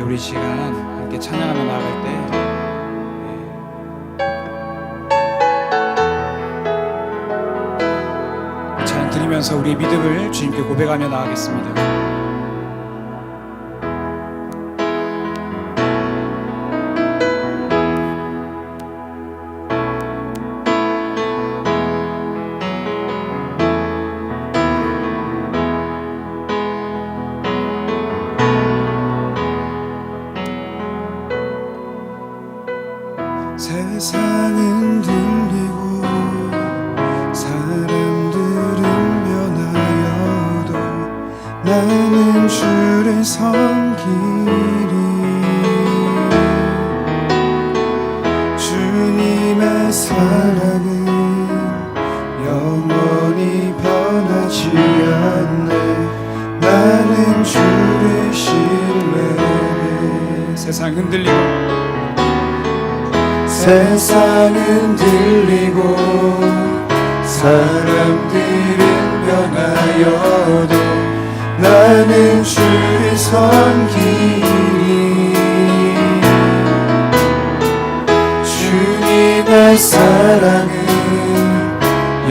우리 이 시간 함께 찬양하며 나아갈 때 찬양 드리면서 우리의 믿음을 주님께 고백하며 나아가겠습니다. 세상은 들리고 사람들은 변하여도 나는 주를 섬기리. 주님의 사랑은 영원히 변하지 않네. 나는 주를 신뢰해. 세상 흔들리고 세상은 들리고 사람들은 변하여도 나는 주를 섬기리. 주님의 사랑은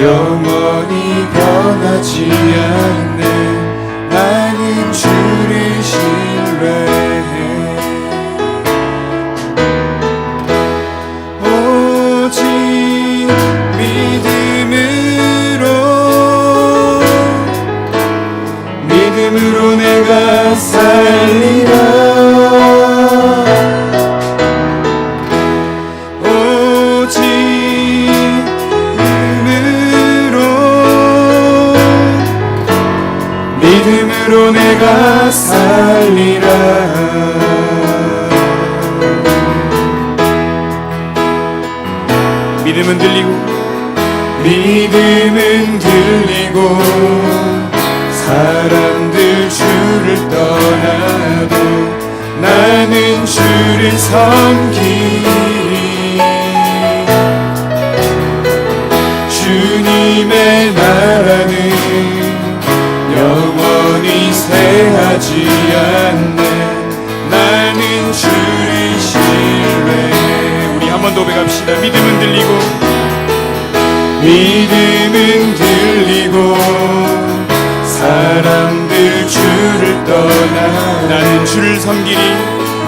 영원히 변하지 않네. 나는 주를 신뢰해. 믿음으로 내가 살리라. 오직 믿음으로 내가 살리라. 믿음은 들리고 사람들 주를 떠나도 나는 주를 섬기리. 주님의 나라는 영원히 쇠하지 않네. 나는 주를 신뢰해. 우리 한 번 더 고백합시다. 믿음은 들리고 사람들 주를 떠나 나는 주를 섬기리.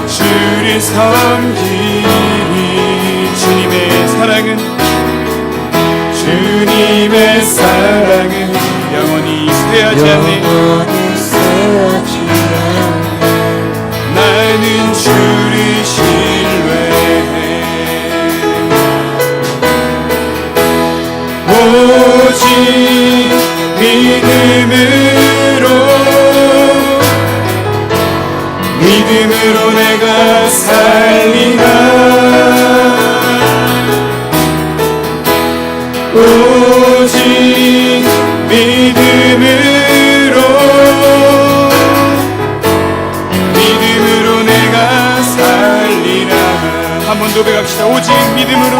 주님의 사랑은 영원히 쇠하지 않네. 나는 주를 신뢰해. 오직 믿음으로 내가 살리라. 오직 믿음으로 내가 살리라. 한 번 더 고백합시다. 오직 믿음으로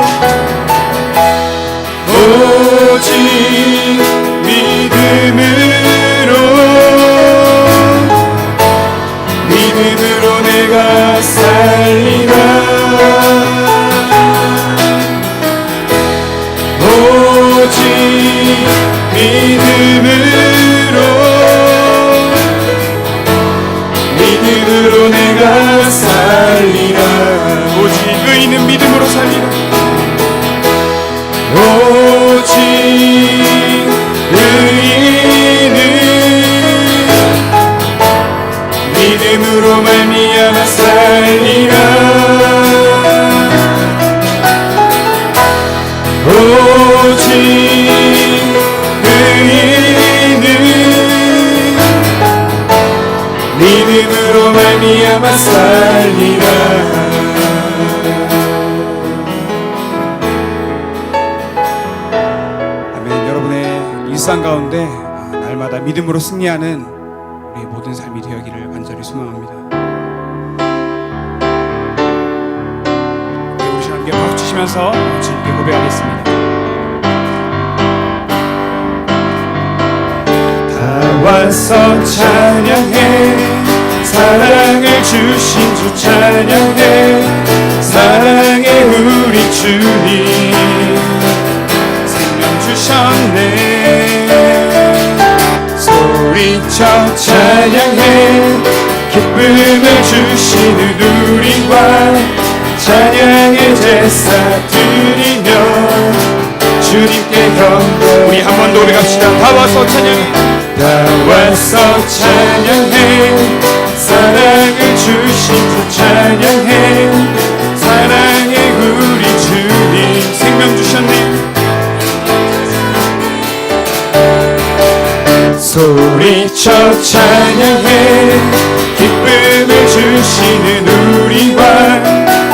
내가 살리라. 오직 믿음으로 내가 살리라. 오직 의인은 믿음으로 살리라. 오직 의인은 믿음으로 말미암아 살리라. 오직 의인은 믿음으로 말미암아 살리라. 일상 가운데 날마다 믿음으로 승리하는 우리의 모든 삶이 되어기를 간절히 소망합니다. 우리 함께 박수 치시면서 주님께 고백하겠습니다. 다 와서 찬양해. 사랑을 주신 주 찬양해 사랑해 우리 주님 생명 주셨네 소리쳐 찬양해 기쁨을 주시는 우리와 찬양의 제사 드리며 주님께 경배 우리 한 번 더 고백합시다. 다 와서 찬양해. 다 와서 찬양해 사랑을 주신 주 찬양해 사랑의 우리 주님 생명 주셨네. 소리쳐 찬양해 기쁨을 주시는 우리와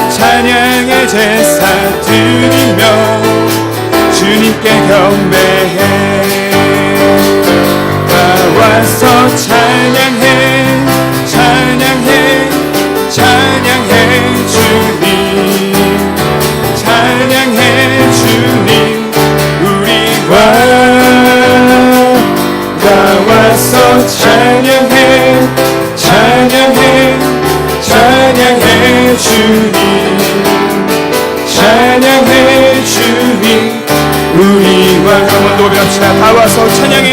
찬양의 제사 드리며 주님께 경배해 다 와서 찬양해 찬양해 찬양해 주님 찬양해 주님 우리와 다 와서 찬양해 찬양해 찬양해 주님 찬양해 주님 우리와 한 번 더 고백합시다. 다 와서 찬양해.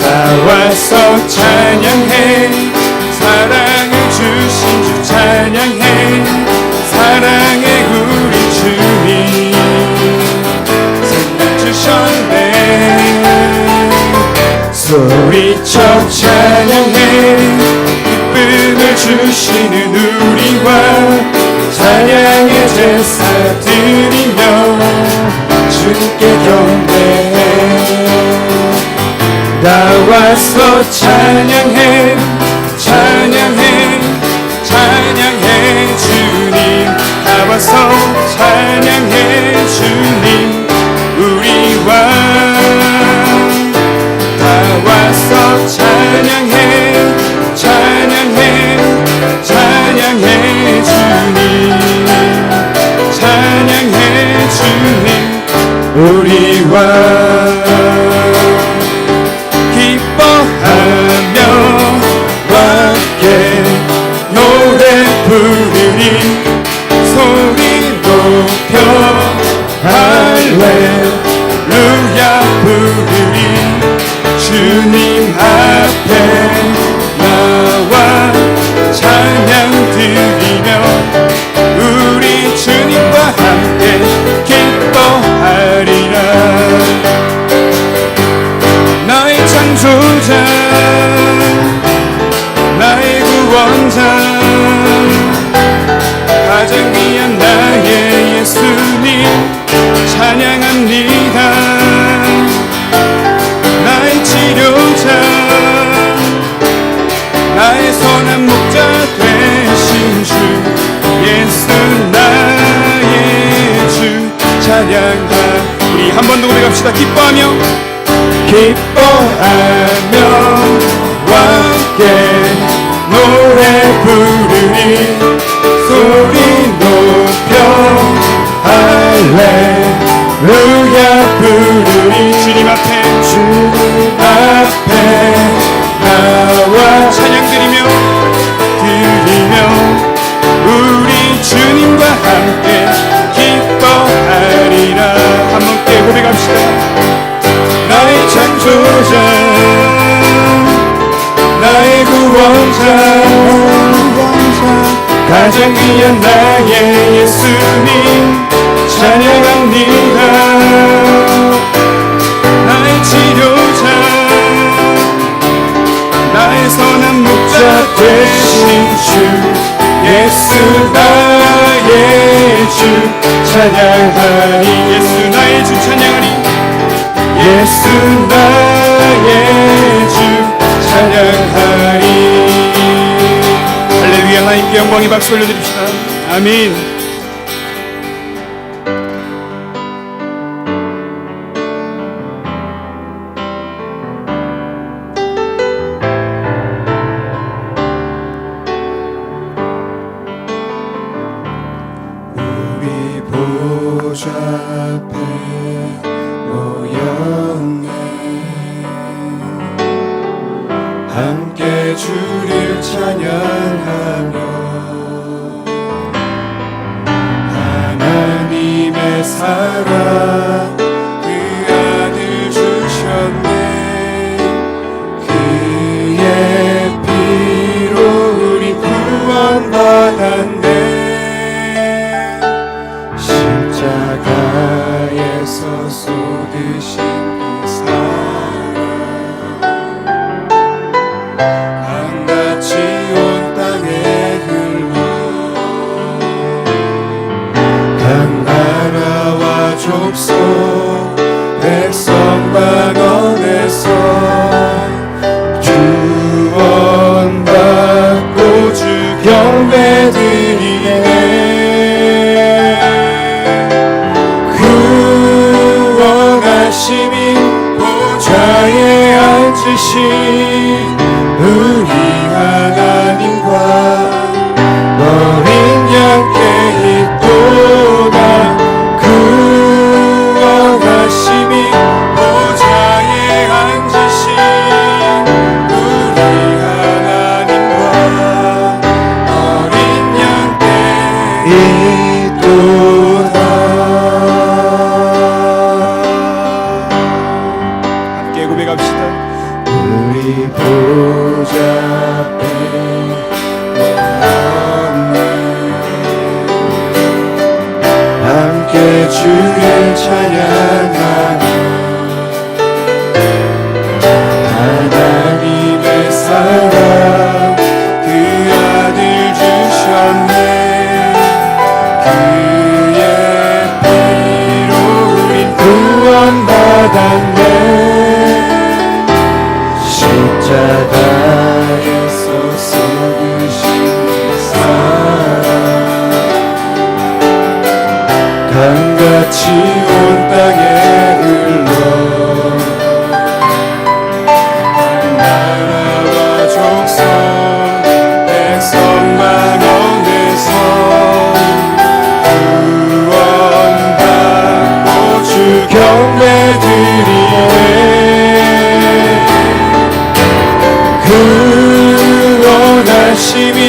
다 와서 찬양해 사랑을 주신 주 찬양해 사랑의 우리 주님 생명 주셨네 소리쳐 찬양해 기쁨을 주시는 우리와 찬양의 제사 드리며 주님께 경배해 다 와서 찬양해 찬양해 찬양해 주님 다 와서 찬양해 주님 우리와 다 와서 찬양해 찬양해 찬양해 주님 찬양해 주님 우리와 기뻐하며 함께 노래 부르리 소리 높여 할렐루야 부르리 주님 앞에 나와 찬양 드리며 우리 주님과 함께 기뻐하리라 나의 창조자 나의 구원자 가장 귀한 나의 예수님 찬양합니다 나의 치료자 나의 선한 목자 되신 주 예수 나의 주 찬양하 우리 한 번 더 고백합시다. 기뻐하며 기뻐하며 함께 노래 부르리 소리 높여 할렐루야 부르리 주님 앞에 주님 앞에 나와 찬양 드리며 우리 주님과 함께 기뻐하리라 함께 고백합시다. 나의 창조자 나의 구원자 가장 귀한 나의 예수님 찬양합니다 나의 치료자 나의 선한 목자 되신 주 예수 나의 주 찬양하리 예수 나의 주 찬양하리. 예수 나의 주 찬양하리 할렐루야. 하나님께 영광의 박수 올려드립시다. 아멘. 우리 보좌 앞에 모였네 함께 주를 찬양하며 사랑 그 아들 주셨네. 그의 피로 우리 구원받았네. 십자가에서 쏟으신 그 사랑 강같이 온 땅에 흘러 각 나라와 족속 백성 만원에서 구원받고 주 경배드리네. 구원하심이 보좌에 앉으신 우리 하나님과 어린 양께 있도다. 구원하심이 보좌에 앉으신 우리 하나님과 어린 양께 있도다. 함께 고백합시다. 우리 보좌 앞에 함께 주를 찬양하며 하나님의 사랑 그 아들 주셨네. 그의 피로 우린 구원받았네. 십자가에서 쏟으신 그 사랑 강같이 온 땅에 흘러 나라와 족속 백성 만원에서 구원받고 주 경배드리네. 구원하심이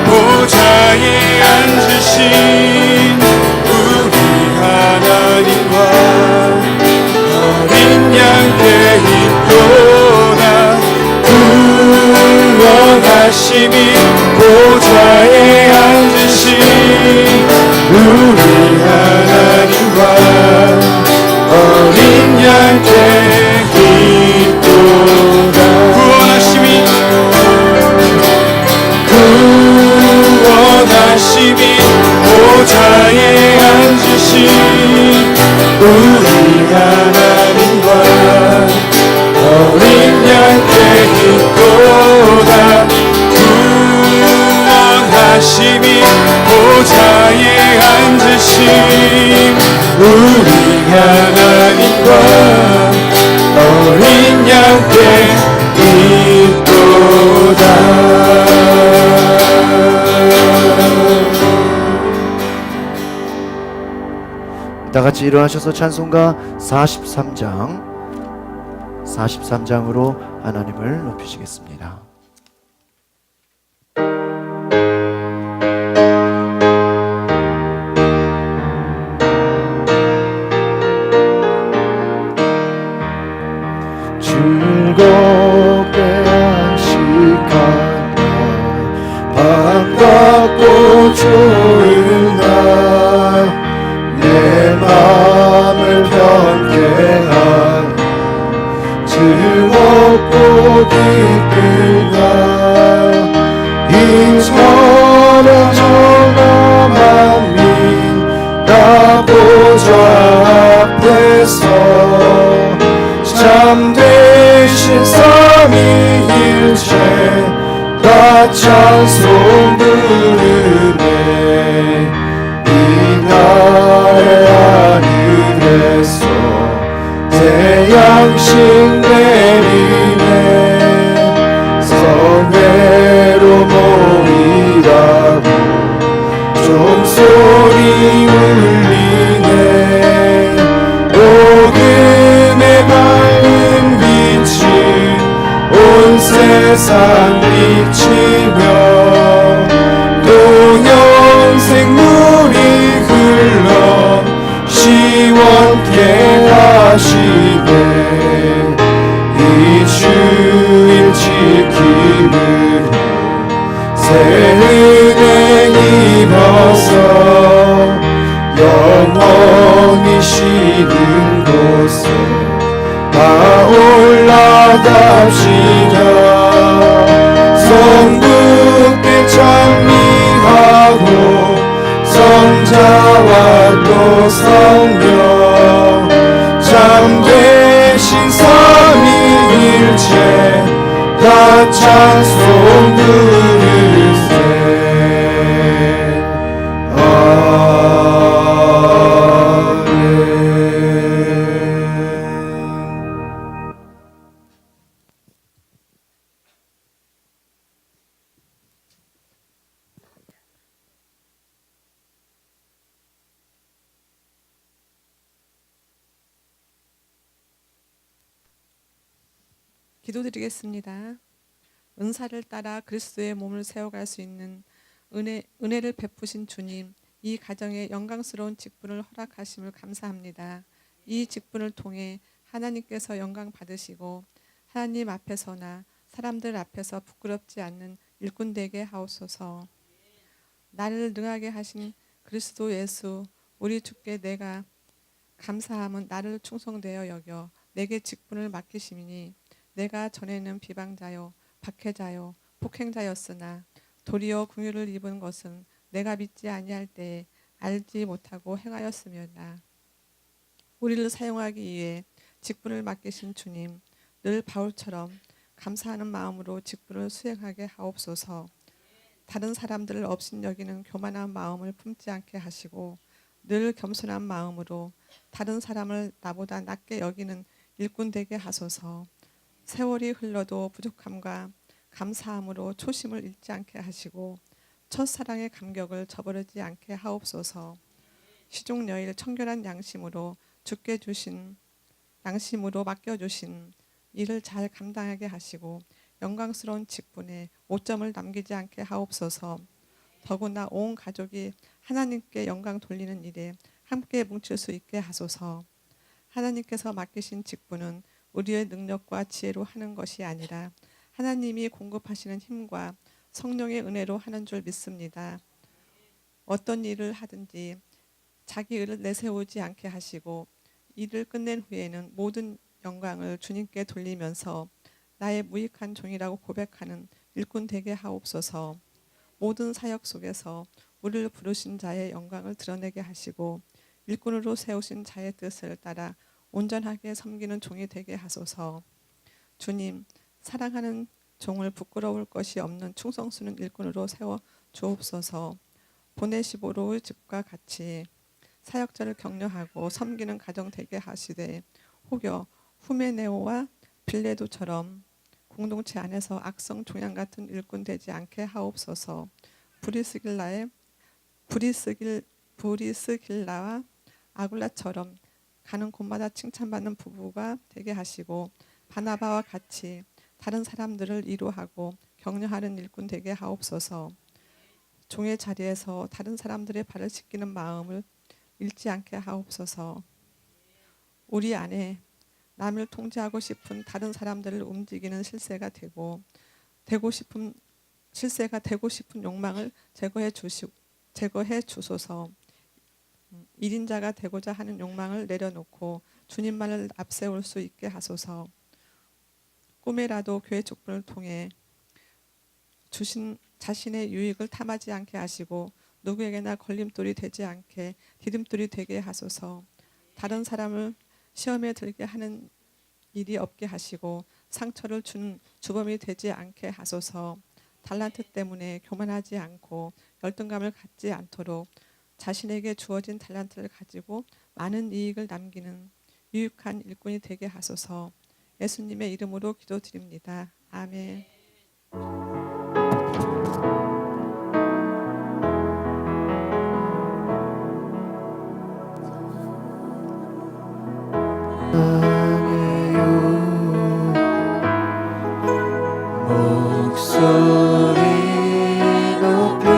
보좌에 앉으신 우리 하나님과 어린 양께 있도다. 구원하심이 보좌에 앉으신 우리 하나님과 어린 양께 있도다. 구원하심이 보좌에 앉으신 우리 하나님과 어린 양께 있도다. 구원하심이 보좌에 앉으신 우리 하나님과 어린 양께 있도다. 다같이 일어나셔서 찬송가 43장으로 하나님을 높이시겠습니다. 즐겁게 안식한 날 반갑고 좋은 날 내 맘을 편케 하는 즐겁고 기쁜 날 이처럼 전하 만민 다 보좌 앞에서 참되신 삼위일체 다 찬송 부르네. 이 날의 하늘에서 태양식 내리네. 성회로 모이라고 종소리 울리네. 복음의 밝은 빛이 온 세상 비치며 또 영생물이 흘러 은혜 입어서 영원히 쉬는 곳에 다 올라갑시다. 성부께 찬미하고 성자와 또 성령 참되신 삼위일체 다 찬송 부르세. 기도드리겠습니다. 은사를 따라 그리스도의 몸을 세워갈 수 있는 은혜를 베푸신 주님, 이 가정에 영광스러운 직분을 허락하심을 감사합니다. 이 직분을 통해 하나님께서 영광 받으시고 하나님 앞에서나 사람들 앞에서 부끄럽지 않는 일꾼 되게 하옵소서. 나를 능하게 하신 그리스도 예수, 우리 주께 내가 감사함은 나를 충성되어 여겨 내게 직분을 맡기심이니 내가 전에는 비방자요 박해자요 폭행자였으나 도리어 긍휼을 입은 것은 내가 믿지 아니할 때에 알지 못하고 행하였음이다. 우리를 사용하기 위해 직분을 맡기신 주님, 늘 바울처럼 감사하는 마음으로 직분을 수행하게 하옵소서. 다른 사람들을 업신여기는 교만한 마음을 품지 않게 하시고 늘 겸손한 마음으로 다른 사람을 나보다 낮게 여기는 일꾼 되게 하소서. 세월이 흘러도 부족함과 감사함으로 초심을 잃지 않게 하시고 첫사랑의 감격을 저버리지 않게 하옵소서. 시종여일 청결한 양심으로 주께 주신 양심으로 맡겨주신 일을 잘 감당하게 하시고 영광스러운 직분에 오점을 남기지 않게 하옵소서. 더구나 온 가족이 하나님께 영광 돌리는 일에 함께 뭉칠 수 있게 하소서. 하나님께서 맡기신 직분은 우리의 능력과 지혜로 하는 것이 아니라 하나님이 공급하시는 힘과 성령의 은혜로 하는 줄 믿습니다. 어떤 일을 하든지 자기 의를 내세우지 않게 하시고 일을 끝낸 후에는 모든 영광을 주님께 돌리면서 나의 무익한 종이라고 고백하는 일꾼 되게 하옵소서. 모든 사역 속에서 우리를 부르신 자의 영광을 드러내게 하시고 일꾼으로 세우신 자의 뜻을 따라 온전하게 섬기는 종이 되게 하소서. 주님, 사랑하는 종을 부끄러울 것이 없는 충성스러운 일꾼으로 세워 주옵소서. 보내시보로의 집과 같이 사역자를 격려하고 섬기는 가정 되게 하시되 혹여 후메네오와 빌레도처럼 공동체 안에서 악성 종양 같은 일꾼 되지 않게 하옵소서. 브리스길라와 아굴라처럼 가는 곳마다 칭찬받는 부부가 되게 하시고 바나바와 같이 다른 사람들을 위로하고 격려하는 일꾼 되게 하옵소서. 종의 자리에서 다른 사람들의 발을 씻기는 마음을 잃지 않게 하옵소서. 우리 안에 남을 통제하고 싶은 다른 사람들을 움직이는 실세가 되고 싶은 욕망을 제거해 주소서. 1인자가 되고자 하는 욕망을 내려놓고 주님만을 앞세울 수 있게 하소서. 꿈에라도 교회 족분을 통해 주신 자신의 유익을 탐하지 않게 하시고 누구에게나 걸림돌이 되지 않게 디딤돌이 되게 하소서. 다른 사람을 시험에 들게 하는 일이 없게 하시고 상처를 주는 주범이 되지 않게 하소서. 달란트 때문에 교만하지 않고 열등감을 갖지 않도록 자신에게 주어진 달란트를 가지고 많은 이익을 남기는 유익한 일꾼이 되게 하소서. 예수님의 이름으로 기도드립니다. 아멘. 목소리 높여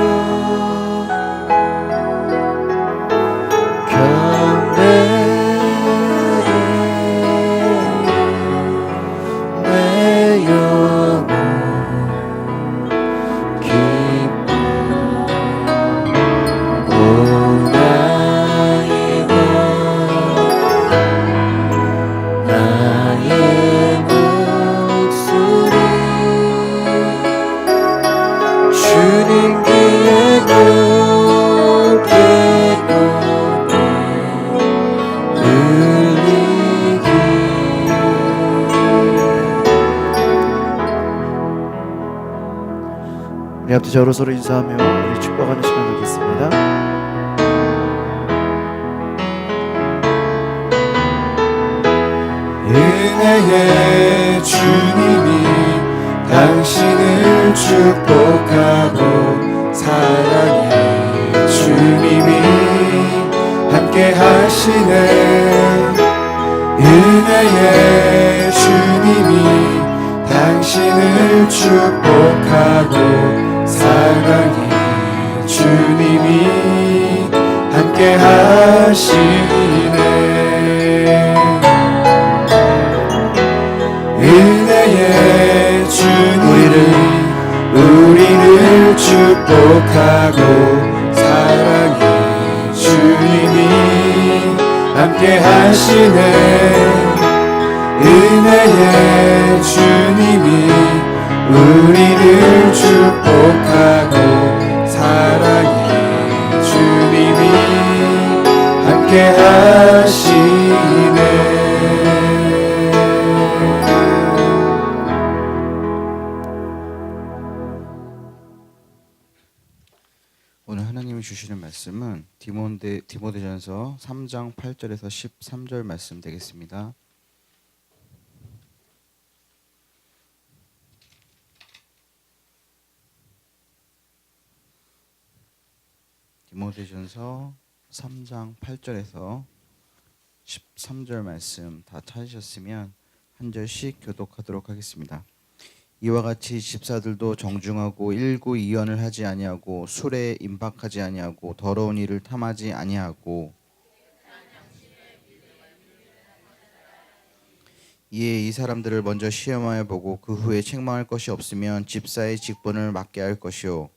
경배해 내 영혼 생기에 높게 흘리기. 우리 앞뒤 저로 서로 인사하며 우리 축복하는 시간 갖겠습니다. 은혜의 주님이 당신을 축복하고 사랑의 주님이 함께 하시네. 은혜의 주님이 당신을 축복하고 사랑의 주님이 함께 하시네. 은혜의 주님이 우리를 축복하고 사랑의 주님이 함께 하시네. 은혜의 주님이 우리를 축복하고 사랑의 주님이 함께 하시네. 오늘 하나님이 주시는 말씀은 디모데전서 3장 8절에서 13절 말씀 되겠습니다. 디모데전서 3장 8절에서 13절 말씀 다 찾으셨으면 한 절씩 교독하도록 하겠습니다. 이와 같이 집사들도 정중하고 일구이연을 하지 아니하고 술에 임박하지 아니하고 더러운 일을 탐하지 아니하고 이에 이 사람들을 먼저 시험하여 보고 그 후에 책망할 것이 없으면 집사의 직분을 맡게 할 것이요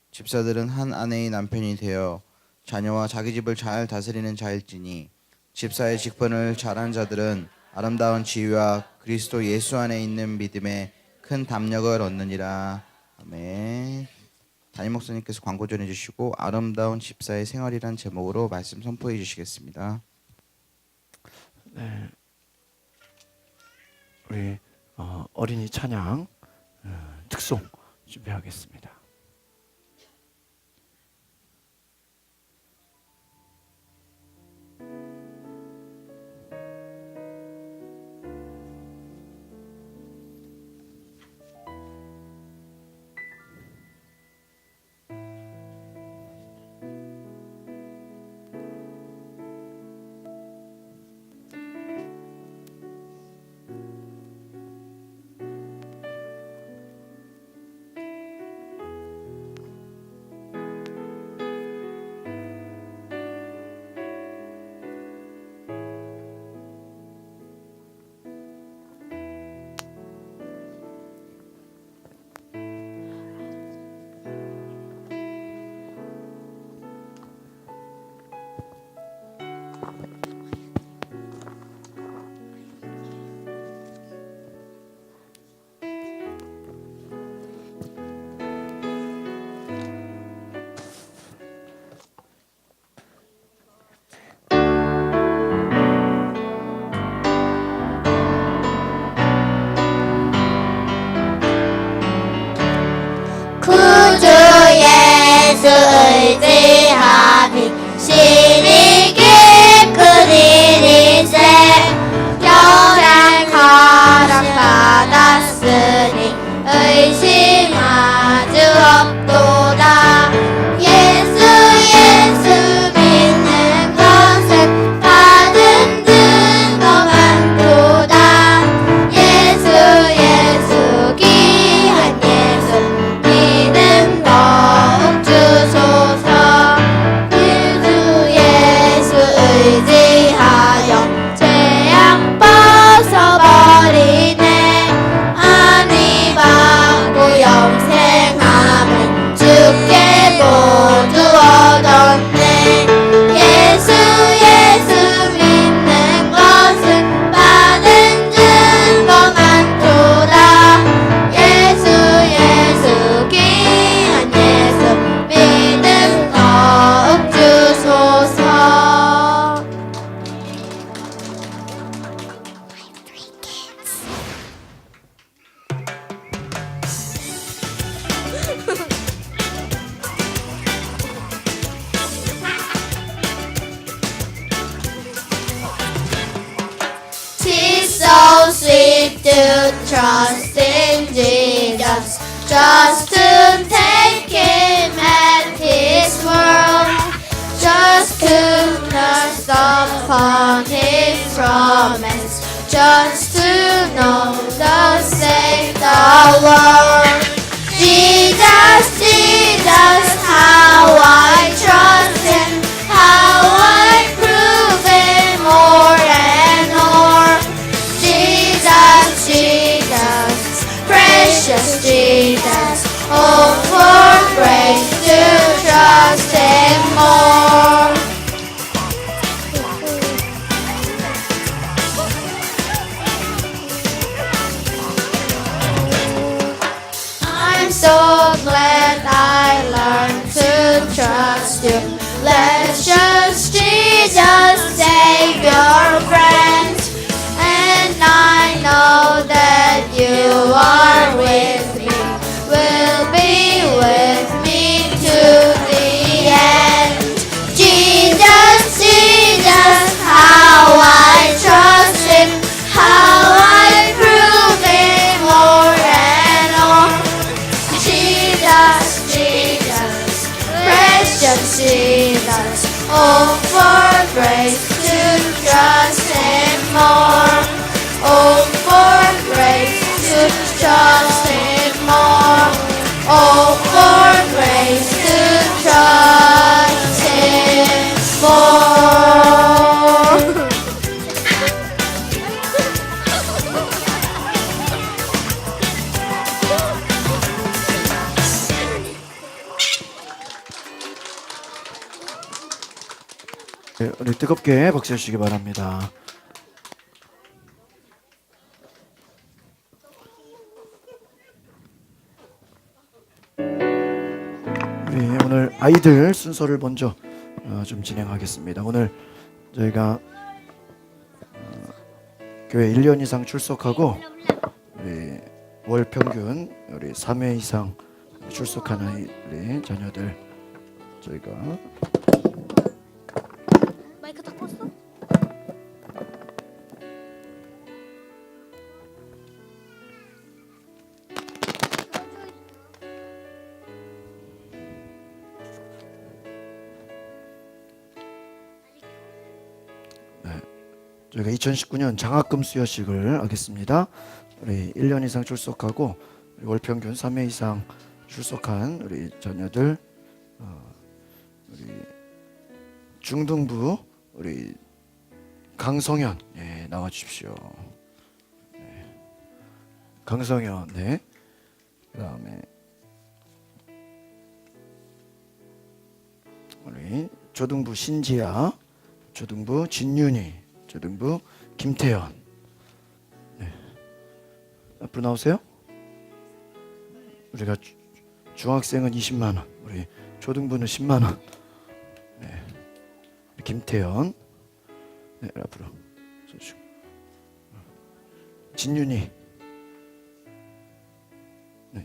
집사들은 한 아내의 남편이 되어 자녀와 자기 집을 잘 다스리는 자일지니 집사의 직분을 잘한 자들은 아름다운 지위와 그리스도 예수 안에 있는 믿음에 큰 담력을 얻느니라. 아멘. 담임 목사님께서 광고 전해주시고 아름다운 집사의 생활이란 제목으로 말씀 선포해 주시겠습니다. 네, 우리 어린이 찬양 특송 준비하겠습니다. 구주 예수 의지하니 신이 깊으리니 새 영양 허락받았으니 의심하주 없도다. 예수 믿는 것은 받은 증거 많도다. 예수 귀한 예수 믿음 더욱 주소서. need to trust in Jesus, just to take Him at His word, just to nurse upon His promise, just to know the save the world. Jesus, Jesus, how I trust Him, how I prove Him more and more. Jesus, Jesus, precious Jesus, oh, for grace to trust Him more. I'm so glad I learned to trust You. Let's just Jesus, Savior, friend. And I know that You are with me, will be with me to the end. Jesus, Jesus, how I trust Him, how I prove Him more and more. Jesus, Jesus, precious Jesus, oh, for grace to trust Him more. Oh, for grace to trust Him more. Oh, for grace to trust Him more. 네, 우리 뜨겁게 박수 주시기 바랍니다. 우리 오늘 아이들 순서를 먼저 좀 진행하겠습니다. 오늘 저희가 교회 1년 이상 출석하고 우리 월 평균 우리 3회 이상 출석한 아이들의 자녀들 저희가 마이크 다 껐어? 저희가 2019년 장학금 수여식을 하겠습니다. 우리 1년 이상 출석하고 월 평균 3회 이상 출석한 우리 자녀들 우리 중등부 우리 강성현 나와 주십시오. 강성현 그다음에 우리 초등부 신지아, 초등부 진윤이, 초등부 김태현. 앞으로 나오세요. 우리가 중학생은 20만 원, 우리 초등부는 10만 원. 김태현. 앞으로 서주시고. 진윤이.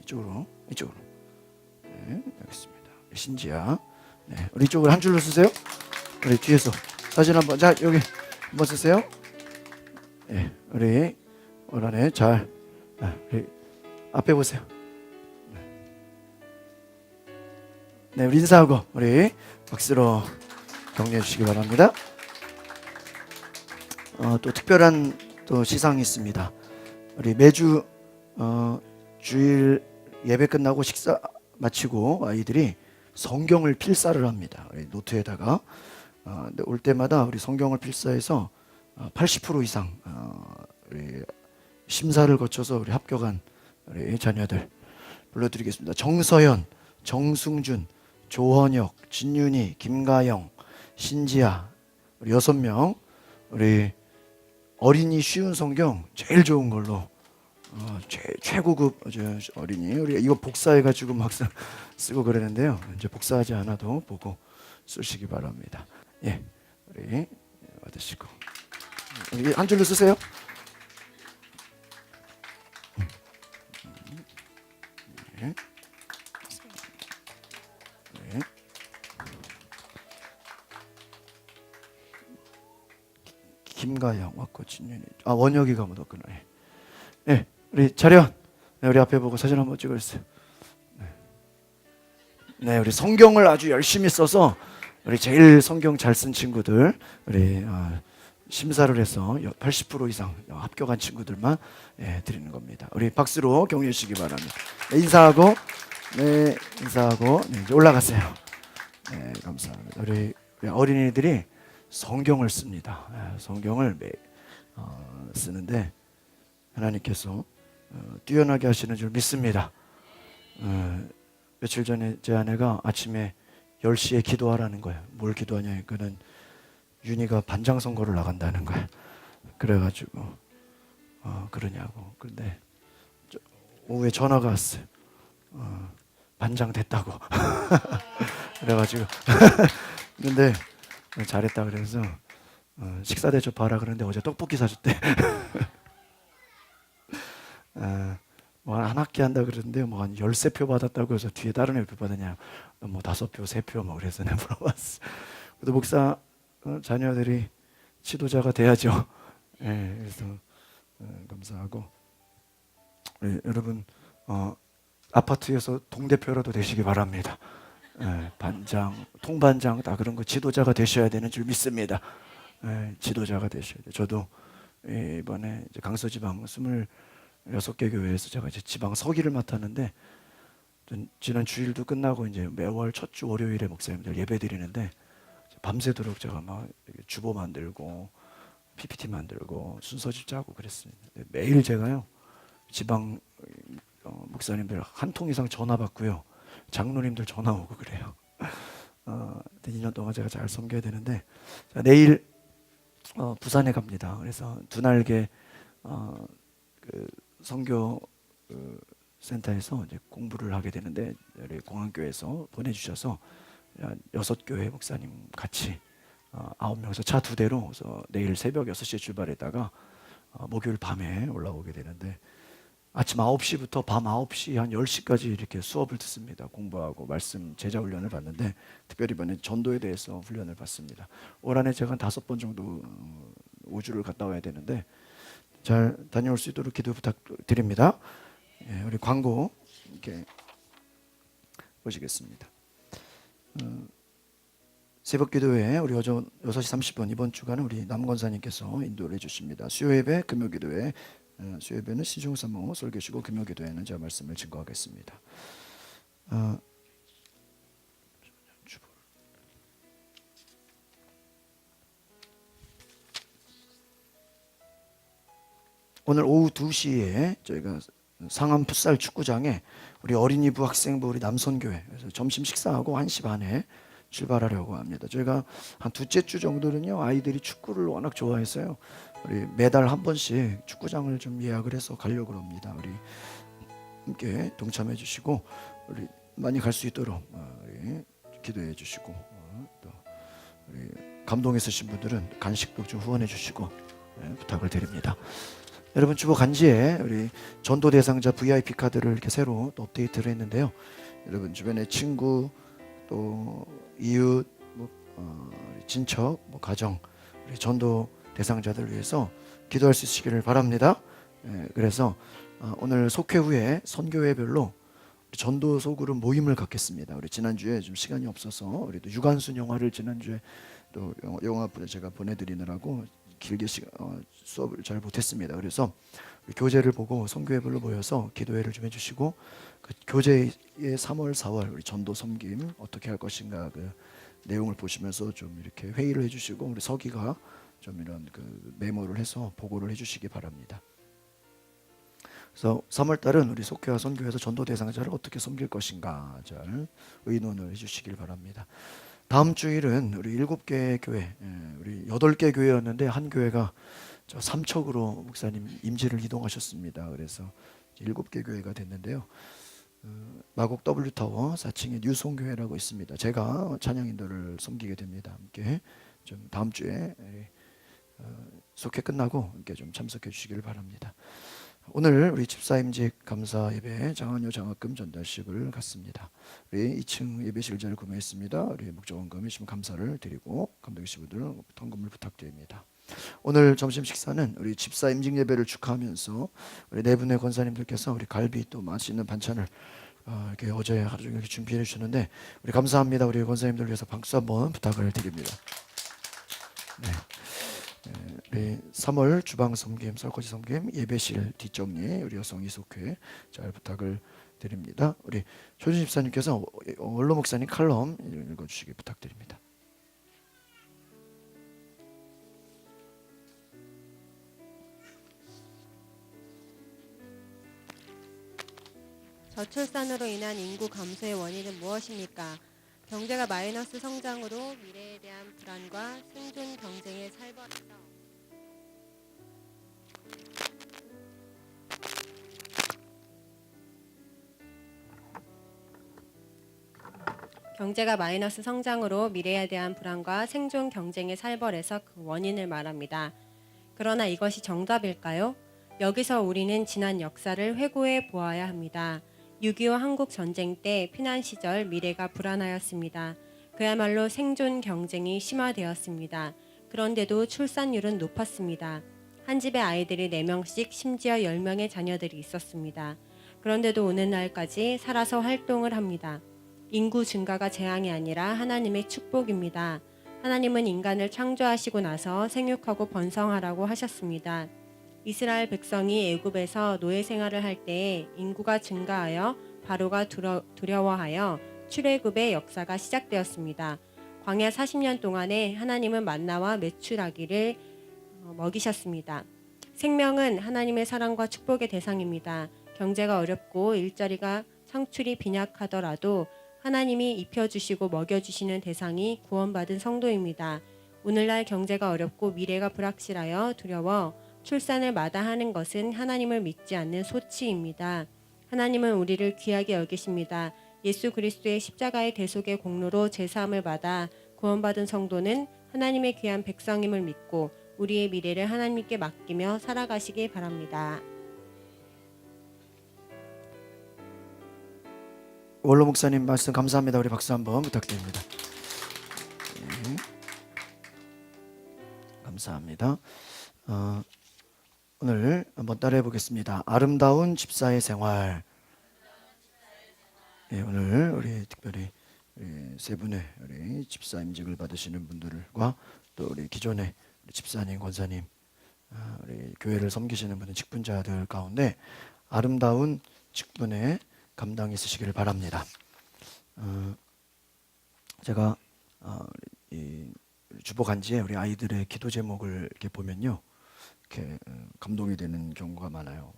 이쪽으로. 알겠습니다. 신지아. 우리 이쪽으로 한 줄로 쓰세요. 우리 뒤에서 사진 한번. 자, 여기 한번 쓰세요. 우리 오란에 잘. 우리 앞에 보세요. 우리 인사하고 우리 박수로 격려해 주시기 바랍니다. 또 특별한 또 시상이 있습니다. 우리 매주 주일 예배 끝나고 식사 마치고 아이들이 성경을 필사를 합니다. 우리 노트에다가 근데 올 때마다 우리 성경을 필사해서 80% 이상 우리 심사를 거쳐서 우리 합격한 우리 자녀들 불러드리겠습니다. 정서연, 정승준, 조헌혁, 진윤이, 김가영, 신지아 우리 6명 우리 어린이 쉬운 성경 제일 좋은 걸로 최고급 어린이 우리 이거 복사해가지고 막 쓰고 그러는데요. 이제 복사하지 않아도 보고 쓰시기 바랍니다. 우리 받으시고 우리 한 줄로 쓰세요. 김가영 왔고 진윤이 원혁이가 뭐 넣었구나. 네, 우리 차렷. 네, 우리 앞에 보고 사진 한번 찍어주세요. 네, 우리 성경을 아주 열심히 써서 우리 제일 성경 잘 쓴 친구들, 우리 심사를 해서 80% 이상 합격한 친구들만 드리는 겁니다. 우리 박수로 격려해 주시기 바랍니다. 네, 인사하고 네, 이제 올라가세요. 네, 감사합니다. 우리 어린이들이 성경을 씁니다. 성경을 쓰는데 하나님께서 뛰어나게 하시는 줄 믿습니다. 며칠 전에 제 아내가 아침에 10시에 기도하라는 거예요. 뭘 기도하냐? 그는 윤희가 반장 선거를 나간다는 거예요. 그래가지고 그러냐고. 근데 오후에 전화가 왔어요. 반장 됐다고. 그래가지고 근데 잘했다 그래서 식사 대접하라 그러는데 어제 떡볶이 사줬대. 뭐 한 학기 한다 그러는데 뭐 한 13표 받았다고 해서 뒤에 다른 애표 받았냐? 뭐 5표, 3표 뭐 그래서 내가 물어봤어. 그래도 목사 자녀들이 지도자가 돼야죠. 그래서 감사하고 여러분 아파트에서 동대표라도 되시기 바랍니다. 반장, 통반장 다 그런 거 지도자가 되셔야 되는 줄 믿습니다. 지도자가 되셔야 돼요. 저도 이번에 이제 강서지방 26개 교회에서 제가 이제 지방 서기를 맡았는데 지난 주일도 끝나고 이제 매월 첫 주 월요일에 목사님들 예배 드리는데 밤새도록 제가 막 주보 만들고 PPT 만들고 순서집 짜고 그랬습니다. 매일 제가요 지방 목사님들 한 통 이상 전화 받고요 장로님들 전화 오고 그래요. 2년 동안 제가 잘 섬겨야 되는데 자, 내일 부산에 갑니다. 그래서 두 날개 그 선교 센터에서 이제 공부를 하게 되는데 우리 공항교회에서 보내주셔서 6교회 목사님 같이 9명에서 차 2대로 그래서 내일 새벽 6시에 출발했다가 목요일 밤에 올라오게 되는데 아침 9시부터 밤 9시 한 10시까지 이렇게 수업을 듣습니다. 공부하고 말씀 제자 훈련을 받는데 특별히 이번에 전도에 대해서 훈련을 받습니다. 올 한해 제가 한 5번 정도 5주를 갔다 와야 되는데 잘 다녀올 수 있도록 기도 부탁드립니다. 우리 광고 이렇게 보시겠습니다. 새벽기도회 우리 오전 6시 30분 이번 주간은 우리 남권사님께서 인도를 해주십니다. 수요예배, 금요기도회 수요예배는 신중사모 설교시고 금요기도회는 제가 말씀을 증거하겠습니다. 오늘 오후 2시에 저희가 상암 풋살 축구장에 우리 어린이부 학생부 우리 남선교회 그래서 점심 식사하고 1시 반에 출발하려고 합니다. 저희가 한 둘째 주 정도는요 아이들이 축구를 워낙 좋아해서요 우리 매달 한 번씩 축구장을 좀 예약을 해서 가려고 합니다. 우리 함께 동참해 주시고 우리 많이 갈 수 있도록 우리 기도해 주시고 또 우리 감동했으신 분들은 간식도 좀 후원해 주시고 부탁을 드립니다. 여러분 주보 간지에 우리 전도 대상자 VIP 카드를 이렇게 새로 또 업데이트를 했는데요. 여러분 주변에 친구 또 이웃, 친척, 가정, 우리 전도 대상자들 위해서 기도할 수 있으시기를 바랍니다. 그래서 오늘 속회 후에 선교회별로 전도 소그룹 모임을 갖겠습니다. 우리 지난주에 좀 시간이 없어서 우리도 유관순 영화를 지난주에 또 영화 제가 보내드리느라고 길게 수업을 잘 못했습니다. 그래서 교재를 보고 선교회별로 모여서 기도회를 좀 해주시고 그 교재의 3월, 4월 우리 전도 섬김 어떻게 할 것인가 그 내용을 보시면서 좀 이렇게 회의를 해주시고 우리 서기가 좀 이런 그 메모를 해서 보고를 해주시기 바랍니다. 그래서 3월 달은 우리 속회와 선교회에서 전도 대상자를 어떻게 섬길 것인가 잘 의논을 해주시길 바랍니다. 다음 주일은 우리 7개 교회, 우리 8개 교회였는데 한 교회가 저 삼척으로 목사님 임지를 이동하셨습니다. 그래서 7개 교회가 됐는데요. 마곡 W타워 4층에 뉴송교회라고 있습니다. 제가 찬양 인도를 섬기게 됩니다. 함께 좀 다음 주에 속회 끝나고 함께 좀 참석해 주시기를 바랍니다. 오늘 우리 집사임직 감사 예배 장학료 장학금 전달식을 갖습니다. 우리 2층 예배실자를 구매했습니다. 우리 목적원금에 심 감사를 드리고 감독이신 분들 헌금을 부탁드립니다. 오늘 점심 식사는 우리 집사 임직 예배를 축하하면서 우리 네 분의 권사님들께서 우리 갈비 또 맛있는 반찬을 이렇게 어제 하루 종일 이렇게 준비해 주셨는데 우리 감사합니다. 우리 권사님들 위해서 박수 한번 부탁을 드립니다. 네. 우리 3월 주방 섬김, 설거지 섬김, 예배실 뒷정리 우리 여성 이속회 잘 부탁을 드립니다. 우리 조준 집사님께서 원로 목사님 칼럼 읽어주시기 부탁드립니다. 저출산으로 인한 인구 감소의 원인은 무엇입니까? 경제가 마이너스 성장으로 미래에 대한 불안과 생존 경쟁에 살벌해서 경제가 마이너스 성장으로 미래에 대한 불안과 생존 경쟁에 살벌해서 그 원인을 말합니다. 그러나 이것이 정답일까요? 여기서 우리는 지난 역사를 회고해 보아야 합니다. 6.25 한국 전쟁 때 피난 시절 미래가 불안하였습니다. 그야말로 생존 경쟁이 심화되었습니다. 그런데도 출산율은 높았습니다. 한 집에 아이들이 4명씩 심지어 10명의 자녀들이 있었습니다. 그런데도 오늘날까지 살아서 활동을 합니다. 인구 증가가 재앙이 아니라 하나님의 축복입니다. 하나님은 인간을 창조하시고 나서 생육하고 번성하라고 하셨습니다. 이스라엘 백성이 애굽에서 노예 생활을 할 때에 인구가 증가하여 바로가 두려워하여 출애굽의 역사가 시작되었습니다. 광야 40년 동안에 하나님은 만나와 메추라기를 먹이셨습니다. 생명은 하나님의 사랑과 축복의 대상입니다. 경제가 어렵고 일자리가 창출이 빈약하더라도 하나님이 입혀주시고 먹여주시는 대상이 구원받은 성도입니다. 오늘날 경제가 어렵고 미래가 불확실하여 두려워 출산을 마다하는 것은 하나님을 믿지 않는 소치입니다. 하나님은 우리를 귀하게 여기십니다. 예수 그리스도의 십자가의 대속의 공로로 제사함을 받아 구원받은 성도는 하나님의 귀한 백성임을 믿고 우리의 미래를 하나님께 맡기며 살아가시기 바랍니다. 원로 목사님 말씀 감사합니다. 우리 박수 한번 부탁드립니다. 네. 감사합니다. 오늘 한번 따라해 보겠습니다. 아름다운 집사의 생활. 네, 오늘 우리 특별히 우리 세 분의 우리 집사 임직을 받으시는 분들과 또 우리 기존의 우리 집사님, 권사님, 우리 교회를 섬기시는 분들, 직분자들 가운데 아름다운 직분에 감당이 있으시기를 바랍니다. 제가 이 주보 간지에 우리 아이들의 기도 제목을 이렇게 보면요, 이렇게 감동이 되는 경우가 많아요.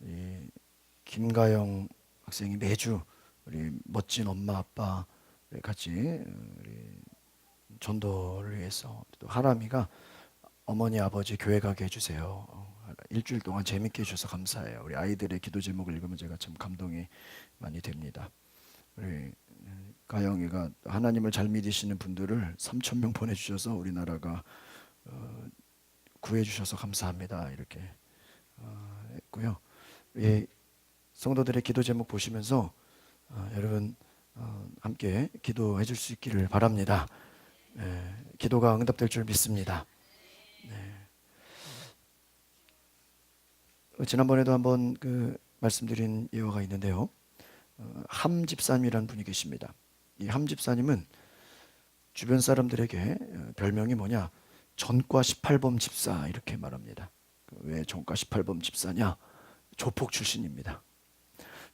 이 김가영 학생이 매주 우리 멋진 엄마 아빠 같이 우리 전도를 위해서, 또 하람이가 어머니 아버지 교회 가게 해주세요. 일주일 동안 재밌게 해주셔서 감사해요. 우리 아이들의 기도 제목을 읽으면 제가 참 감동이 많이 됩니다. 우리 가영이가 하나님을 잘 믿으시는 분들을 3,000명 보내주셔서 우리나라가 구해주셔서 감사합니다. 이렇게 했고요. 이 성도들의 기도 제목 보시면서 여러분 함께 기도해 줄 수 있기를 바랍니다. 기도가 응답될 줄 믿습니다. 지난번에도 한번 말씀드린 예화가 있는데요. 함 집사님이라는 분이 계십니다. 이 함 집사님은 주변 사람들에게 별명이 뭐냐, 전과 18범 집사 이렇게 말합니다. 왜 전과 18범 집사냐? 조폭 출신입니다.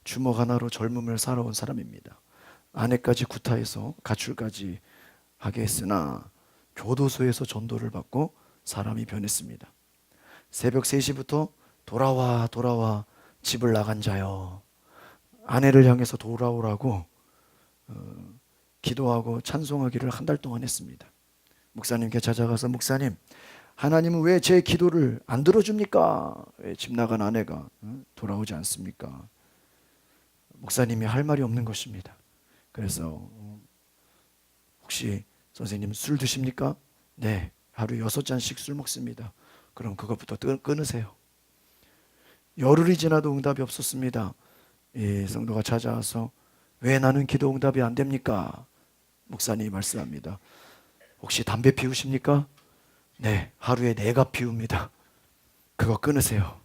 주먹 하나로 젊음을 살아온 사람입니다. 아내까지 구타해서 가출까지 하게 했으나 교도소에서 전도를 받고 사람이 변했습니다. 새벽 3시부터 돌아와 집을 나간 자여, 아내를 향해서 돌아오라고 기도하고 찬송하기를 한 달 동안 했습니다. 목사님께 찾아가서, 목사님, 하나님은 왜 제 기도를 안 들어줍니까? 왜 집 나간 아내가 돌아오지 않습니까? 목사님이 할 말이 없는 것입니다. 그래서 혹시 선생님 술 드십니까? 네, 하루 6잔씩 술 먹습니다. 그럼 그것부터 끊으세요. 열흘이 지나도 응답이 없었습니다. 이 성도가 찾아와서, 왜 나는 기도 응답이 안 됩니까? 목사님이 말씀합니다. 혹시 담배 피우십니까? 네, 하루에 4갑 피웁니다. 그거 끊으세요.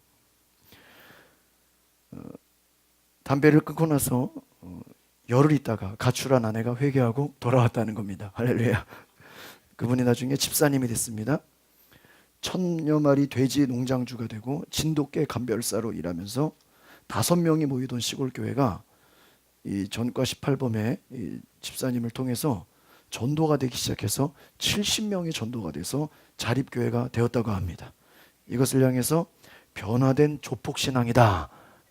담배를 끊고 나서 열흘 있다가 가출한 아내가 회개하고 돌아왔다는 겁니다. 할렐루야. 그분이 나중에 집사님이 됐습니다. 1000여 마리 돼지 농장주가 되고 진돗개 감별사로 일하면서 5명이 모이던 시골 교회가 이 전과 18범의 이 집사님을 통해서 전도가 되기 시작해서 70명이 전도가 돼서 자립교회가 되었다고 합니다. 이것을 향해서 변화된 조폭신앙이다,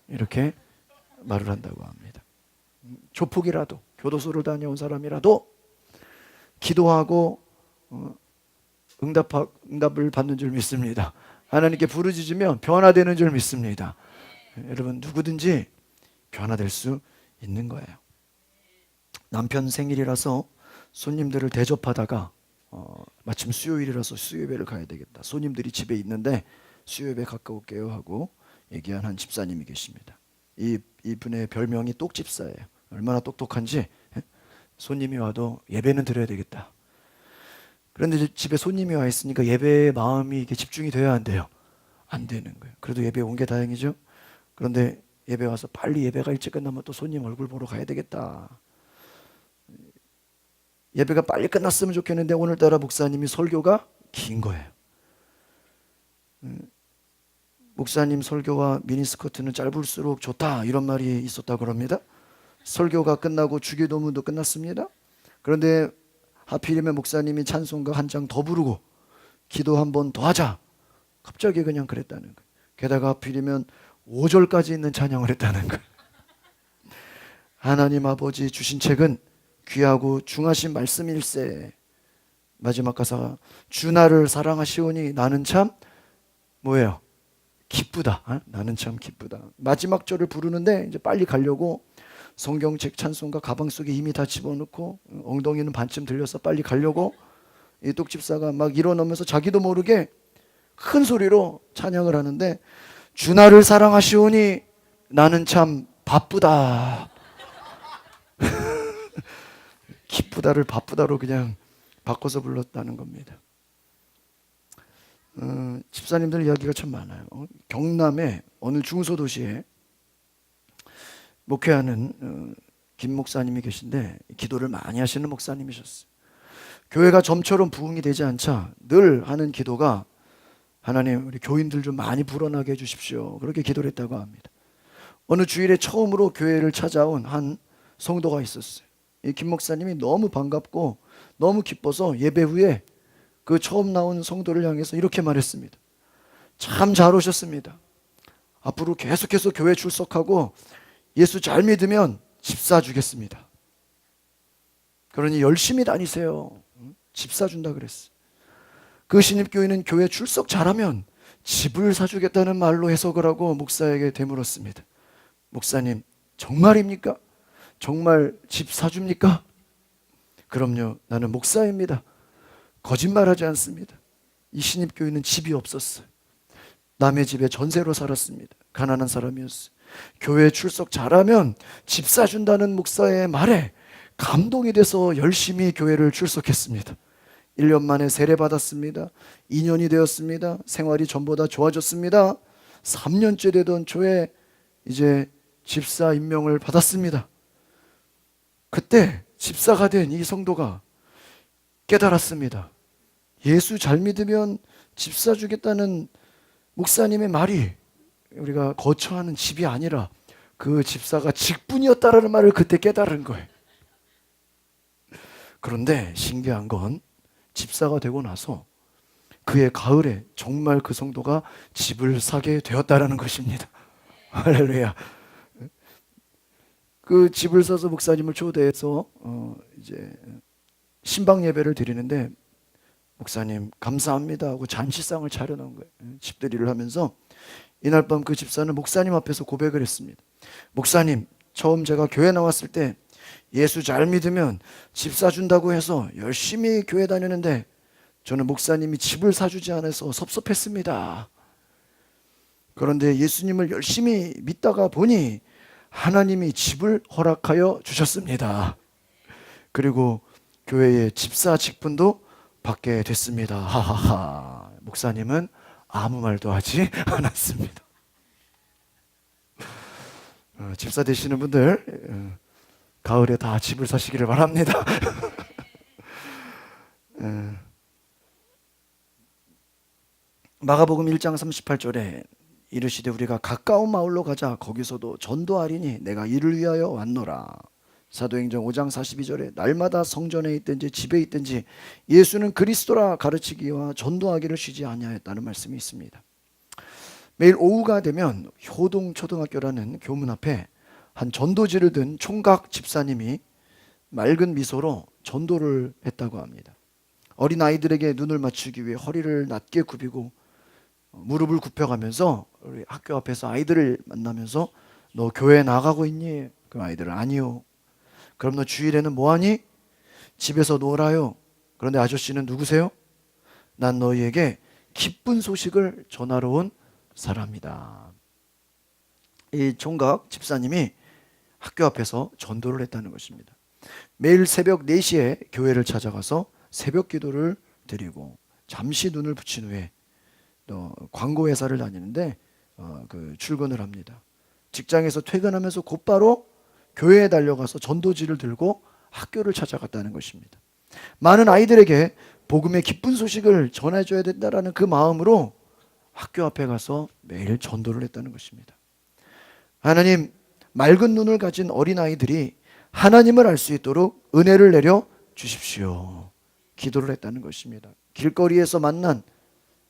이렇게 말을 한다고 합니다. 조폭이라도, 교도소를 다녀온 사람이라도 기도하고 응답을 받는 줄 믿습니다. 하나님께 부르짖으면 변화되는 줄 믿습니다. 여러분, 누구든지 변화될 수 있는 거예요. 남편 생일이라서 손님들을 대접하다가 마침 수요일이라서 수요예배를 가야 되겠다, 손님들이 집에 있는데 수요예배 갔다 올게요 하고 얘기한 한 집사님이 계십니다. 이분의 별명이 똑집사예요. 얼마나 똑똑한지, 손님이 와도 예배는 드려야 되겠다. 그런데 집에 손님이 와 있으니까 예배에 마음이 이게 집중이 돼야 안 돼요? 안 되는 거예요. 그래도 예배 온 게 다행이죠. 그런데 예배 와서 빨리 예배가 일찍 끝나면 또 손님 얼굴 보러 가야 되겠다. 예배가 빨리 끝났으면 좋겠는데 오늘따라 목사님이 설교가 긴 거예요. 목사님 설교와 미니스커트는 짧을수록 좋다, 이런 말이 있었다고 합니다. 설교가 끝나고 주기도문도 끝났습니다. 그런데 하필이면 목사님이 찬송가 한 장 더 부르고 기도 한 번 더 하자, 갑자기 그냥 그랬다는 거예요. 게다가 하필이면 5절까지 있는 찬양을 했다는 거예요. 하나님 아버지 주신 책은 귀하고 중하신 말씀일세. 마지막 가사가 주 나를 사랑하시오니 나는 참 뭐예요? 기쁘다. 나는 참 기쁘다. 마지막 절을 부르는데 이제 빨리 가려고 성경책 찬송가 가방 속에 이미 다 집어넣고 엉덩이는 반쯤 들려서 빨리 가려고 이 똑집사가 막 일어나면서 자기도 모르게 큰 소리로 찬양을 하는데 주 나를 사랑하시오니 나는 참 바쁘다. 기쁘다를 바쁘다로 그냥 바꿔서 불렀다는 겁니다. 집사님들 이야기가 참 많아요. 경남의 어느 중소도시에 목회하는 김 목사님이 계신데 기도를 많이 하시는 목사님이셨어요. 교회가 점처럼 부흥이 되지 않자 늘 하는 기도가 하나님 우리 교인들 좀 많이 불어나게 해주십시오, 그렇게 기도를 했다고 합니다. 어느 주일에 처음으로 교회를 찾아온 한 성도가 있었어요. 이 김 목사님이 너무 반갑고 너무 기뻐서 예배 후에 그 처음 나온 성도를 향해서 이렇게 말했습니다. 참 잘 오셨습니다. 앞으로 계속해서 교회 출석하고 예수 잘 믿으면 집 사주겠습니다. 그러니 열심히 다니세요. 집 사준다 그랬어요. 그 신입교인은 교회 출석 잘하면 집을 사주겠다는 말로 해석을 하고 목사에게 되물었습니다. 목사님, 정말입니까? 정말 집 사줍니까? 그럼요, 나는 목사입니다. 거짓말하지 않습니다. 이 신입교인은 집이 없었어요. 남의 집에 전세로 살았습니다. 가난한 사람이었어요. 교회 출석 잘하면 집 사준다는 목사의 말에 감동이 돼서 열심히 교회를 출석했습니다. 1년 만에 세례 받았습니다. 2년이 되었습니다. 생활이 전보다 좋아졌습니다. 3년째 되던 초에 이제 집사 임명을 받았습니다. 그때 집사가 된 이 성도가 깨달았습니다. 예수 잘 믿으면 집 사주겠다는 목사님의 말이 우리가 거처하는 집이 아니라 그 집사가 직분이었다라는 말을 그때 깨달은 거예요. 그런데 신기한 건 집사가 되고 나서 그해 가을에 정말 그 성도가 집을 사게 되었다라는 것입니다. 할렐루야. 그 집을 사서 목사님을 초대해서 이제 신방 예배를 드리는데 목사님 감사합니다 하고 잔치상을 차려놓은 거예요. 집들이를 하면서 이날 밤 그 집사는 목사님 앞에서 고백을 했습니다. 목사님, 처음 제가 교회 나왔을 때 예수 잘 믿으면 집 사준다고 해서 열심히 교회 다녔는데 저는 목사님이 집을 사주지 않아서 섭섭했습니다. 그런데 예수님을 열심히 믿다가 보니 하나님이 집을 허락하여 주셨습니다. 그리고 교회의 집사 직분도 받게 됐습니다. 하하하. 목사님은 아무 말도 하지 않았습니다. 집사 되시는 분들 가을에 다 집을 사시기를 바랍니다. 마가복음 1장 38절에 이르시되 우리가 가까운 마을로 가자 거기서도 전도하리니 내가 이를 위하여 왔노라. 사도행전 5장 42절에 날마다 성전에 있든지 집에 있든지 예수는 그리스도라 가르치기와 전도하기를 쉬지 아니하였다는 말씀이 있습니다. 매일 오후가 되면 효동초등학교라는 교문 앞에 한 전도지를 든 총각 집사님이 맑은 미소로 전도를 했다고 합니다. 어린 아이들에게 눈을 맞추기 위해 허리를 낮게 굽히고 무릎을 굽혀가면서 우리 학교 앞에서 아이들을 만나면서 너 교회 나가고 있니? 그 아이들은 아니요. 그럼 너 주일에는 뭐하니? 집에서 놀아요. 그런데 아저씨는 누구세요? 난 너희에게 기쁜 소식을 전하러 온 사람이다. 이 총각 집사님이 학교 앞에서 전도를 했다는 것입니다. 매일 새벽 4시에 교회를 찾아가서 새벽 기도를 드리고 잠시 눈을 붙인 후에 또 광고 회사를 다니는데 출근을 합니다. 직장에서 퇴근하면서 곧바로 교회에 달려가서 전도지를 들고 학교를 찾아갔다는 것입니다. 많은 아이들에게 복음의 기쁜 소식을 전해줘야 된다라는 그 마음으로 학교 앞에 가서 매일 전도를 했다는 것입니다. 하나님, 맑은 눈을 가진 어린아이들이 하나님을 알 수 있도록 은혜를 내려 주십시오. 기도를 했다는 것입니다. 길거리에서 만난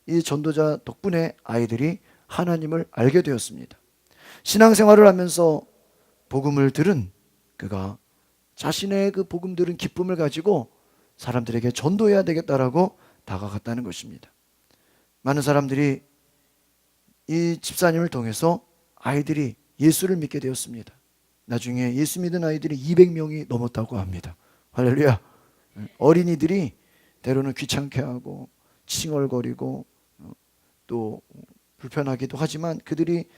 이 전도자 덕분에 아이들이 하나님을 알게 되었습니다. 신앙생활을 하면서 복음을 들은 그가 자신의 그 복음 들은 기쁨을 가지고 사람들에게 전도해야 되겠다라고 다가갔다는 것입니다. 많은 사람들이 이 집사님을 통해서 아이들이 예수를 믿게 되었습니다. 나중에 예수 믿은 아이들이 200명이 넘었다고 합니다. 할렐루야. 어린이들이 때로는 귀찮게 하고 칭얼거리고 또 불편하기도 하지만 그들이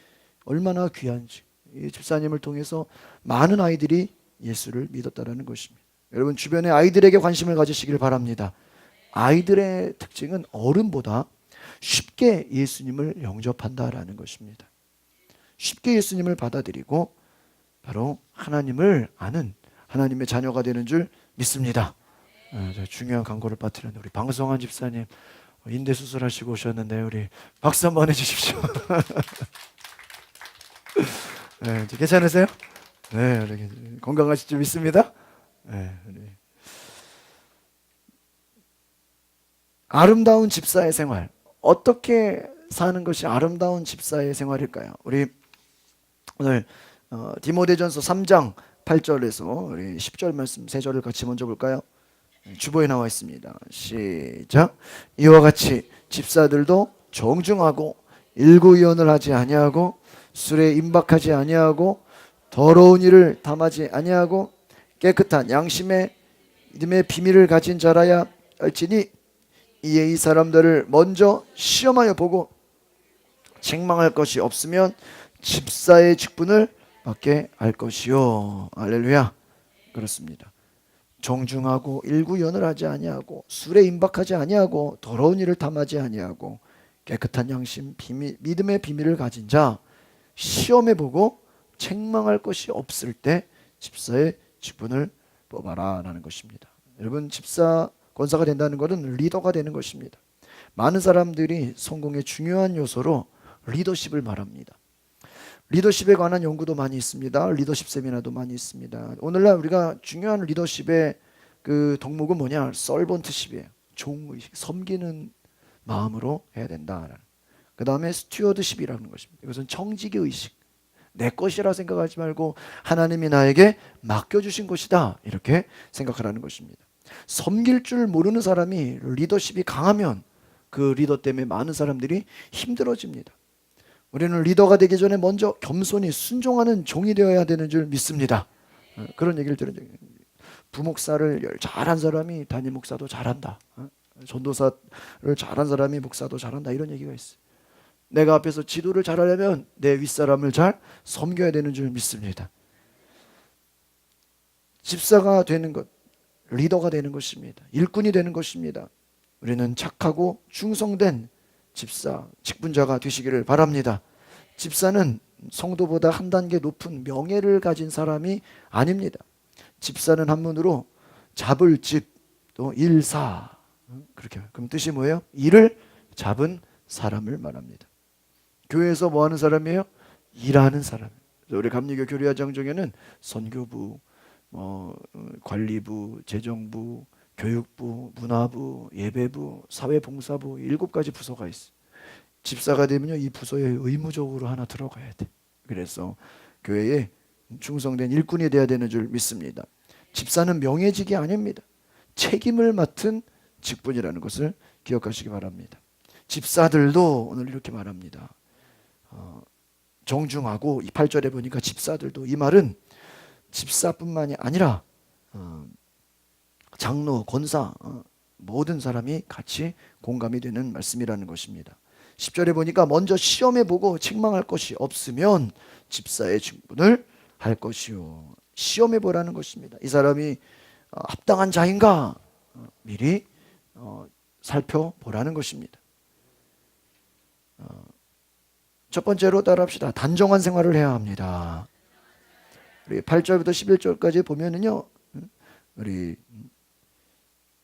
얼마나 귀한지 이 집사님을 통해서 많은 아이들이 예수를 믿었다는 것입니다. 여러분 주변에 아이들에게 관심을 가지시길 바랍니다. 아이들의 특징은 어른보다 쉽게 예수님을 영접한다라는 것입니다. 쉽게 예수님을 받아들이고 바로 하나님을 아는 하나님의 자녀가 되는 줄 믿습니다. 중요한 광고를 빠뜨리는 우리 방성환 집사님 인대 수술하시고 오셨는데 우리 박수 한번 해주십시오. 네, 괜찮으세요? 네, 건강하실 줄 믿습니다. 네, 아름다운 집사의 생활, 어떻게 사는 것이 아름다운 집사의 생활일까요? 우리 오늘 디모데전서 3장 8절에서 우리 10절 말씀 3절을 같이 먼저 볼까요? 주보에 나와 있습니다. 시작. 이와 같이 집사들도 정중하고 일구이언을 하지 아니하고 술에 임박하지 아니하고 더러운 일을 담하지 아니하고 깨끗한 양심의 믿음의 비밀을 가진 자라야 할지니 이에 이 사람들을 먼저 시험하여 보고 책망할 것이 없으면 집사의 직분을 받게 할 것이요. 할렐루야. 그렇습니다. 정중하고 일구이언을 하지 아니하고 술에 임박하지 아니하고 더러운 일을 담하지 아니하고 깨끗한 양심 믿음의 비밀을 가진 자 시험해 보고 책망할 것이 없을 때 집사의 직분을 뽑아라 라는 것입니다. 여러분 집사 권사가 된다는 것은 리더가 되는 것입니다. 많은 사람들이 성공의 중요한 요소로 리더십을 말합니다. 리더십에 관한 연구도 많이 있습니다. 리더십 세미나도 많이 있습니다. 오늘날 우리가 중요한 리더십의 그 덕목은 뭐냐? 서번트십이에요. 종의식, 섬기는 마음으로 해야 된다. 그 다음에 스튜어드십이라는 것입니다. 이것은 청지기 의식. 내 것이라 생각하지 말고 하나님이 나에게 맡겨주신 것이다. 이렇게 생각하라는 것입니다. 섬길 줄 모르는 사람이 리더십이 강하면 그 리더 때문에 많은 사람들이 힘들어집니다. 우리는 리더가 되기 전에 먼저 겸손히 순종하는 종이 되어야 되는 줄 믿습니다. 그런 얘기를 들은 적이 있습니다. 부목사를 잘한 사람이 담임 목사도 잘한다. 전도사를 잘한 사람이 목사도 잘한다. 이런 얘기가 있어요. 내가 앞에서 지도를 잘하려면 내 윗사람을 잘 섬겨야 되는 줄 믿습니다. 집사가 되는 것, 리더가 되는 것입니다. 일꾼이 되는 것입니다. 우리는 착하고 충성된 집사, 직분자가 되시기를 바랍니다. 집사는 성도보다 한 단계 높은 명예를 가진 사람이 아닙니다. 집사는 한문으로 잡을 집, 또 일사, 그렇게. 그럼 뜻이 뭐예요? 일을 잡은 사람을 말합니다. 교회에서 뭐 하는 사람이에요? 일하는 사람. 우리 감리교 교리화장 중에는 선교부, 관리부, 재정부, 교육부, 문화부, 예배부, 사회봉사부 7가지 부서가 있어요. 집사가 되면요, 이 부서에 의무적으로 하나 들어가야 돼. 그래서 교회에 충성된 일꾼이 돼야 되는 줄 믿습니다. 집사는 명예직이 아닙니다. 책임을 맡은 직분이라는 것을 기억하시기 바랍니다. 집사들도 오늘 이렇게 말합니다. 정중하고, 이 8절에 보니까 집사들도, 이 말은 집사뿐만이 아니라 장로, 권사, 모든 사람이 같이 공감이 되는 말씀이라는 것입니다. 10절에 보니까 먼저 시험해 보고 책망할 것이 없으면 집사의 직분을 할 것이요. 시험해 보라는 것입니다. 이 사람이 합당한 자인가 미리 살펴보라는 것입니다. 첫 번째로 따라합시다. 단정한 생활을 해야 합니다. 우리 8절부터 11절까지 보면은요, 우리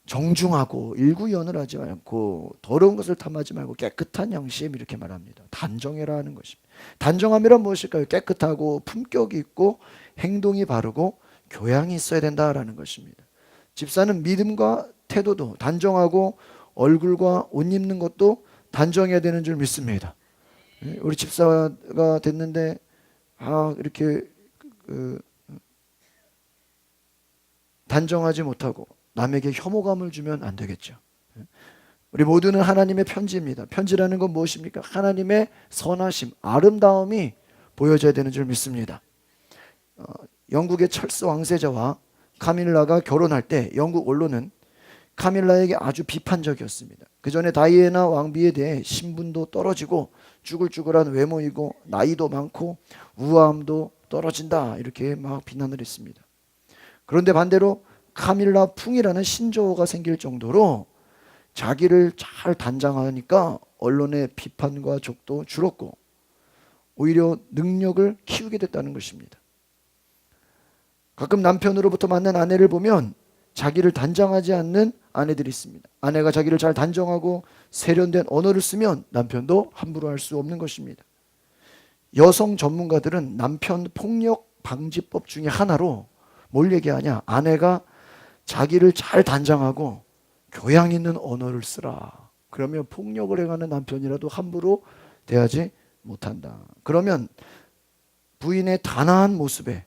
정중하고 일구연을 하지 않고 더러운 것을 탐하지 말고 깨끗한 양심, 이렇게 말합니다. 단정해라 하는 것입니다. 단정함이란 무엇일까요? 깨끗하고 품격이 있고 행동이 바르고 교양이 있어야 된다라는 것입니다. 집사는 믿음과 태도도 단정하고 얼굴과 옷 입는 것도 단정해야 되는 줄 믿습니다. 우리 집사가 됐는데 이렇게 단정하지 못하고 남에게 혐오감을 주면 안 되겠죠. 우리 모두는 하나님의 편지입니다. 편지라는 건 무엇입니까? 하나님의 선하심, 아름다움이 보여져야 되는 줄 믿습니다. 영국의 찰스 왕세자와 카밀라가 결혼할 때 영국 언론은 카밀라에게 아주 비판적이었습니다. 그 전에 다이애나 왕비에 대해 신분도 떨어지고 쭈글쭈글한 외모이고 나이도 많고 우아함도 떨어진다, 이렇게 막 비난을 했습니다. 그런데 반대로 카밀라 풍이라는 신조어가 생길 정도로 자기를 잘 단장하니까 언론의 비판과 족도 줄었고 오히려 능력을 키우게 됐다는 것입니다. 가끔 남편으로부터 만난 아내를 보면 자기를 단장하지 않는 아내들이 있습니다. 아내가 자기를 잘 단정하고 세련된 언어를 쓰면 남편도 함부로 할 수 없는 것입니다. 여성 전문가들은 남편 폭력 방지법 중에 하나로 뭘 얘기하냐? 아내가 자기를 잘 단장하고 교양 있는 언어를 쓰라. 그러면 폭력을 행하는 남편이라도 함부로 대하지 못한다. 그러면 부인의 단아한 모습에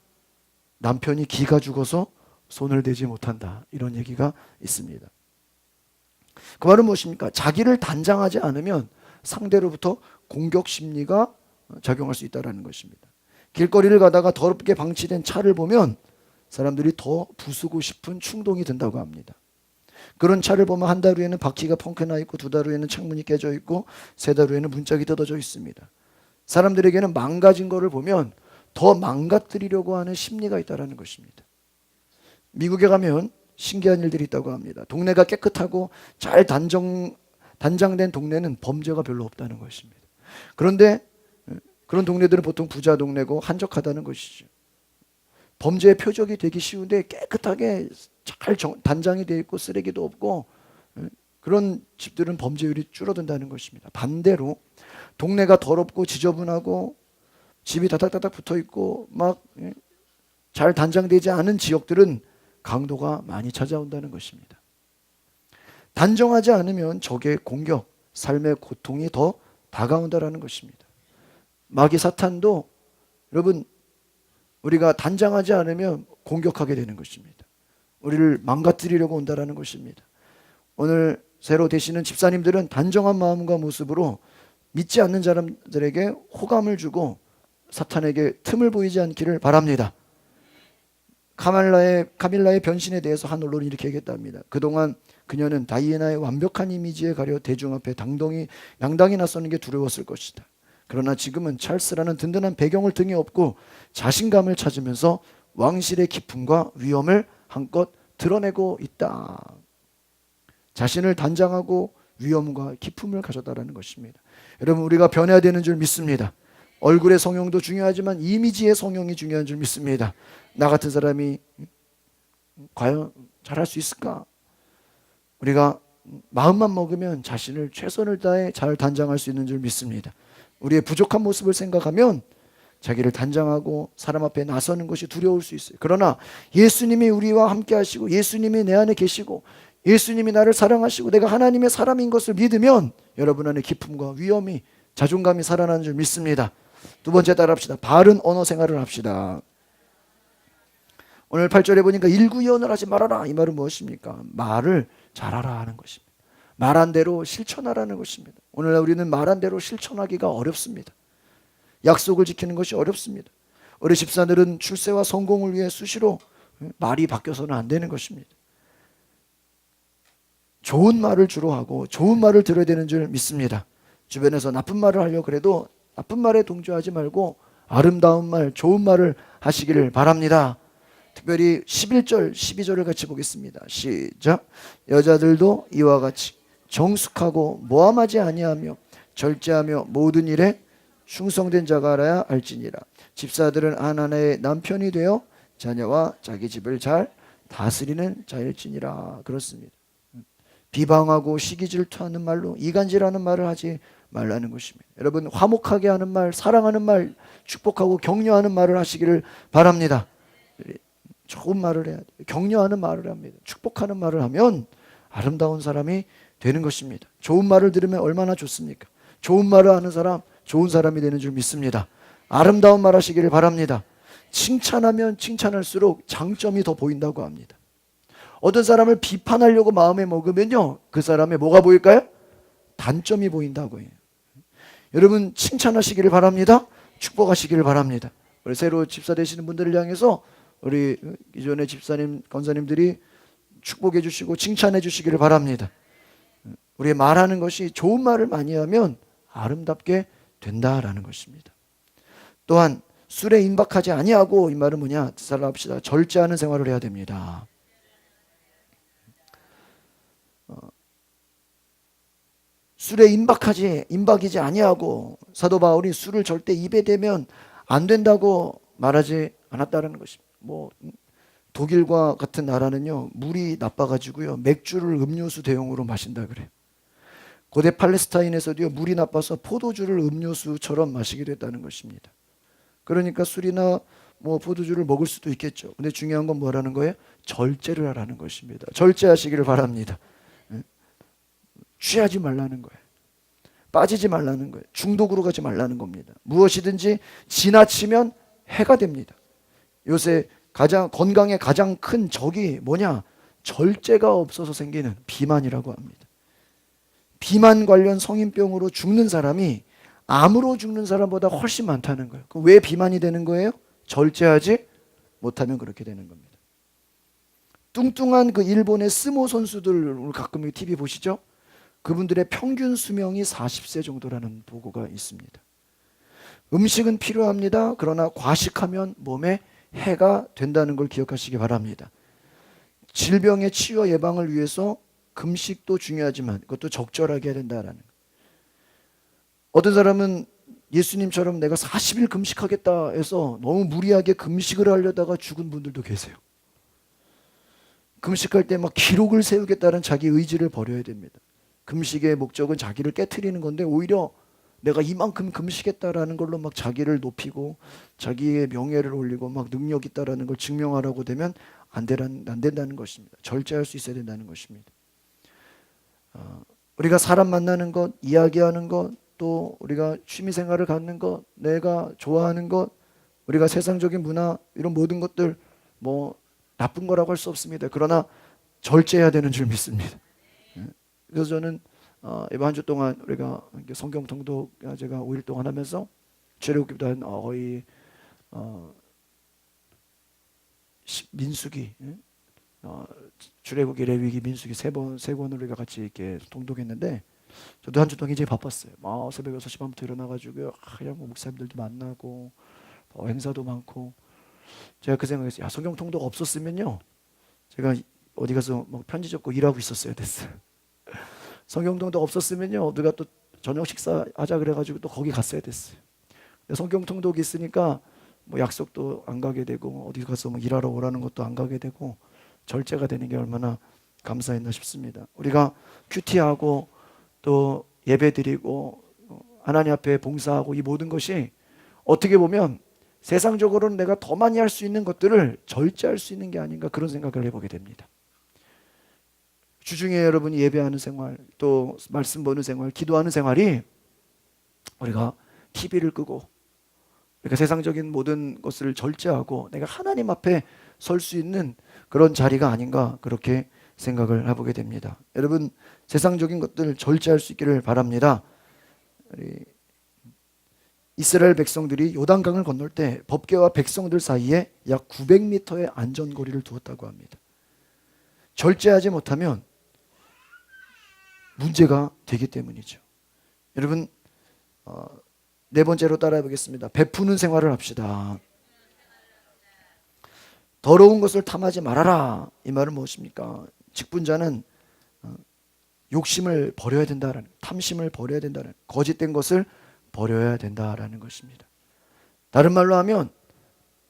남편이 기가 죽어서 손을 대지 못한다. 이런 얘기가 있습니다. 그 말은 무엇입니까? 자기를 단장하지 않으면 상대로부터 공격 심리가 작용할 수 있다는 것입니다. 길거리를 가다가 더럽게 방치된 차를 보면 사람들이 더 부수고 싶은 충동이 든다고 합니다. 그런 차를 보면 한 달 후에는 바퀴가 펑크나 있고 두 달 후에는 창문이 깨져 있고 세 달 후에는 문짝이 뜯어져 있습니다. 사람들에게는 망가진 거를 보면 더 망가뜨리려고 하는 심리가 있다는 것입니다. 미국에 가면 신기한 일들이 있다고 합니다. 동네가 깨끗하고 잘 단장된 동네는 범죄가 별로 없다는 것입니다. 그런데 그런 동네들은 보통 부자 동네고 한적하다는 것이죠. 범죄의 표적이 되기 쉬운데 깨끗하게 잘 단장이 되어 있고 쓰레기도 없고 그런 집들은 범죄율이 줄어든다는 것입니다. 반대로 동네가 더럽고 지저분하고 집이 다닥다닥 붙어 있고 막 잘 단장되지 않은 지역들은 강도가 많이 찾아온다는 것입니다. 단정하지 않으면 적의 공격, 삶의 고통이 더 다가온다는 것입니다. 마귀 사탄도 여러분 우리가 단장하지 않으면 공격하게 되는 것입니다. 우리를 망가뜨리려고 온다는 것입니다. 오늘 새로 되시는 집사님들은 단정한 마음과 모습으로 믿지 않는 사람들에게 호감을 주고 사탄에게 틈을 보이지 않기를 바랍니다. 카밀라의 변신에 대해서 한 언론이 이렇게 얘기했답니다. 그동안 그녀는 다이애나의 완벽한 이미지에 가려 대중 앞에 양당이 나서는 게 두려웠을 것이다. 그러나 지금은 찰스라는 든든한 배경을 등에 업고 자신감을 찾으면서 왕실의 기품과 위엄을 한껏 드러내고 있다. 자신을 단장하고 위엄과 기품을 가졌다라는 것입니다. 여러분, 우리가 변해야 되는 줄 믿습니다. 얼굴의 성형도 중요하지만 이미지의 성형이 중요한 줄 믿습니다. 나 같은 사람이 과연 잘할 수 있을까? 우리가 마음만 먹으면 자신을 최선을 다해 잘 단장할 수 있는 줄 믿습니다. 우리의 부족한 모습을 생각하면 자기를 단장하고 사람 앞에 나서는 것이 두려울 수 있어요. 그러나 예수님이 우리와 함께 하시고 예수님이 내 안에 계시고 예수님이 나를 사랑하시고 내가 하나님의 사람인 것을 믿으면 여러분 안에 기쁨과 위엄이, 자존감이 살아나는 줄 믿습니다. 두 번째, 따라합시다. 바른 언어 생활을 합시다. 오늘 8절에 보니까 일구이언을 하지 말아라. 이 말은 무엇입니까? 말을 잘하라 하는 것입니다. 말한 대로 실천하라는 것입니다. 오늘날 우리는 말한 대로 실천하기가 어렵습니다. 약속을 지키는 것이 어렵습니다. 우리 집사들은 출세와 성공을 위해 수시로 말이 바뀌어서는 안 되는 것입니다. 좋은 말을 주로 하고 좋은 말을 들어야 되는 줄 믿습니다. 주변에서 나쁜 말을 하려고 해도 나쁜 말에 동조하지 말고 아름다운 말, 좋은 말을 하시기를 바랍니다. 특별히 11절, 12절을 같이 보겠습니다. 시작. 여자들도 이와 같이 정숙하고 모함하지 아니하며 절제하며 모든 일에 충성된 자가 알아야 할지니라. 집사들은 한 아내의 남편이 되어 자녀와 자기 집을 잘 다스리는 자일지니라. 그렇습니다. 비방하고 시기 질투하는 말로 이간질하는 말을 하지 말라는 것입니다. 여러분, 화목하게 하는 말, 사랑하는 말, 축복하고 격려하는 말을 하시기를 바랍니다. 좋은 말을 해야 돼요. 격려하는 말을 합니다. 축복하는 말을 하면 아름다운 사람이 되는 것입니다. 좋은 말을 들으면 얼마나 좋습니까? 좋은 말을 하는 사람, 좋은 사람이 되는 줄 믿습니다. 아름다운 말 하시기를 바랍니다. 칭찬하면 칭찬할수록 장점이 더 보인다고 합니다. 어떤 사람을 비판하려고 마음에 먹으면요, 그 사람의 뭐가 보일까요? 단점이 보인다고 해요. 여러분, 칭찬하시기를 바랍니다. 축복하시기를 바랍니다. 우리 새로 집사 되시는 분들을 향해서 우리 기존의 집사님, 권사님들이 축복해 주시고 칭찬해 주시기를 바랍니다. 우리 말하는 것이 좋은 말을 많이 하면 아름답게 된다라는 것입니다. 또한 술에 임박하지 아니하고, 이 말은 뭐냐? 살아갑시다. 절제하는 생활을 해야 됩니다. 술에 임박이지 아니하고, 사도 바울이 술을 절대 입에 대면 안 된다고 말하지 않았다는 것입니다. 독일과 같은 나라는요, 물이 나빠가지고요, 맥주를 음료수 대용으로 마신다 그래요. 고대 팔레스타인에서도요, 물이 나빠서 포도주를 음료수처럼 마시게 됐다는 것입니다. 그러니까 술이나 포도주를 먹을 수도 있겠죠. 근데 중요한 건 뭐라는 거예요? 절제를 하라는 것입니다. 절제하시기를 바랍니다. 취하지 말라는 거예요. 빠지지 말라는 거예요. 중독으로 가지 말라는 겁니다. 무엇이든지 지나치면 해가 됩니다. 요새 건강에 가장 큰 적이 뭐냐? 절제가 없어서 생기는 비만이라고 합니다. 비만 관련 성인병으로 죽는 사람이 암으로 죽는 사람보다 훨씬 많다는 거예요. 그럼 왜 비만이 되는 거예요? 절제하지 못하면 그렇게 되는 겁니다. 뚱뚱한 그 일본의 스모 선수들 가끔 TV 보시죠? 그분들의 평균 수명이 40세 정도라는 보고가 있습니다. 음식은 필요합니다. 그러나 과식하면 몸에 해가 된다는 걸 기억하시기 바랍니다. 질병의 치유 예방을 위해서 금식도 중요하지만 그것도 적절하게 해야 된다라는 거예요. 어떤 사람은 예수님처럼 내가 40일 금식하겠다 해서 너무 무리하게 금식을 하려다가 죽은 분들도 계세요. 금식할 때 막 기록을 세우겠다는 자기 의지를 버려야 됩니다. 금식의 목적은 자기를 깨트리는 건데 오히려 내가 이만큼 금식했다라는 걸로 막 자기를 높이고 자기의 명예를 올리고 막 능력 있다라는 걸 증명하려고 되면 안 된다는 것입니다. 절제할 수 있어야 된다는 것입니다. 우리가 사람 만나는 것, 이야기하는 것, 또 우리가 취미생활을 갖는 것, 내가 좋아하는 것, 우리가 세상적인 문화, 이런 모든 것들 나쁜 거라고 할 수 없습니다. 그러나 절제해야 되는 줄 믿습니다. 그래서 저는 이번 한 주 동안 우리가 성경 통독 제가 5일 동안 하면서 출애굽기부터 한 거의 민수기, 출애굽기, 레위기, 민수기 세 권을 우리가 같이 이렇게 통독했는데 저도 한 주 동안 굉장히 바빴어요. 새벽 6시 반부터 일어나가지고 그냥 목사님들도 만나고 행사도 많고, 제가 그 생각했어요. 성경 통독 없었으면요 제가 어디 가서 편지 적고 일하고 있었어야 됐어요. 성경통도 없었으면요 누가 또 저녁 식사하자 그래가지고 또 거기 갔어야 됐어요. 근데 성경통독이 있으니까 뭐 약속도 안 가게 되고 어디 가서 뭐 일하러 오라는 것도 안 가게 되고 절제가 되는 게 얼마나 감사했나 싶습니다. 우리가 큐티하고 또 예배드리고 하나님 앞에 봉사하고 이 모든 것이 어떻게 보면 세상적으로는 내가 더 많이 할 수 있는 것들을 절제할 수 있는 게 아닌가 그런 생각을 해보게 됩니다. 주중에 여러분이 예배하는 생활, 또 말씀 보는 생활, 기도하는 생활이 우리가 TV를 끄고 그러니까 세상적인 모든 것을 절제하고 내가 하나님 앞에 설 수 있는 그런 자리가 아닌가 그렇게 생각을 해보게 됩니다. 여러분 세상적인 것들 절제할 수 있기를 바랍니다. 우리 이스라엘 백성들이 요단강을 건널 때 법궤와 백성들 사이에 약 900m의 안전거리를 두었다고 합니다. 절제하지 못하면 문제가 되기 때문이죠. 여러분 네 번째로 따라해 보겠습니다. 베푸는 생활을 합시다. 더러운 것을 탐하지 말아라. 이 말은 무엇입니까? 직분자는 욕심을 버려야 된다라는, 탐심을 버려야 된다는, 거짓된 것을 버려야 된다라는 것입니다. 다른 말로 하면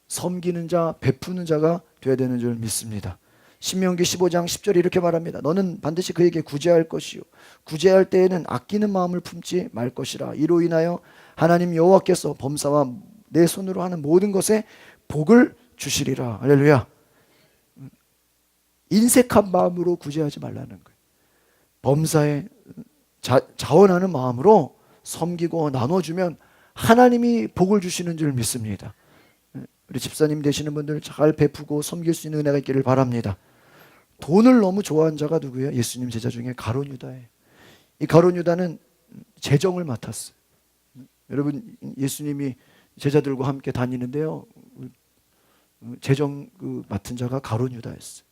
섬기는 자, 베푸는 자가 되어야 되는 줄 믿습니다. 신명기 15장 10절에 이렇게 말합니다. 너는 반드시 그에게 구제할 것이요 구제할 때에는 아끼는 마음을 품지 말 것이라. 이로 인하여 하나님 여호와께서 범사와 내 손으로 하는 모든 것에 복을 주시리라. 할렐루야. 인색한 마음으로 구제하지 말라는 거예요. 범사에 자원하는 마음으로 섬기고 나눠주면 하나님이 복을 주시는 줄 믿습니다. 우리 집사님 되시는 분들 잘 베푸고 섬길 수 있는 은혜가 있기를 바랍니다. 돈을 너무 좋아하는 자가 누구예요? 예수님 제자 중에 가룟 유다예요. 이 가룟 유다는 재정을 맡았어요. 여러분 예수님이 제자들과 함께 다니는데요. 재정 맡은 자가 가룟 유다였어요.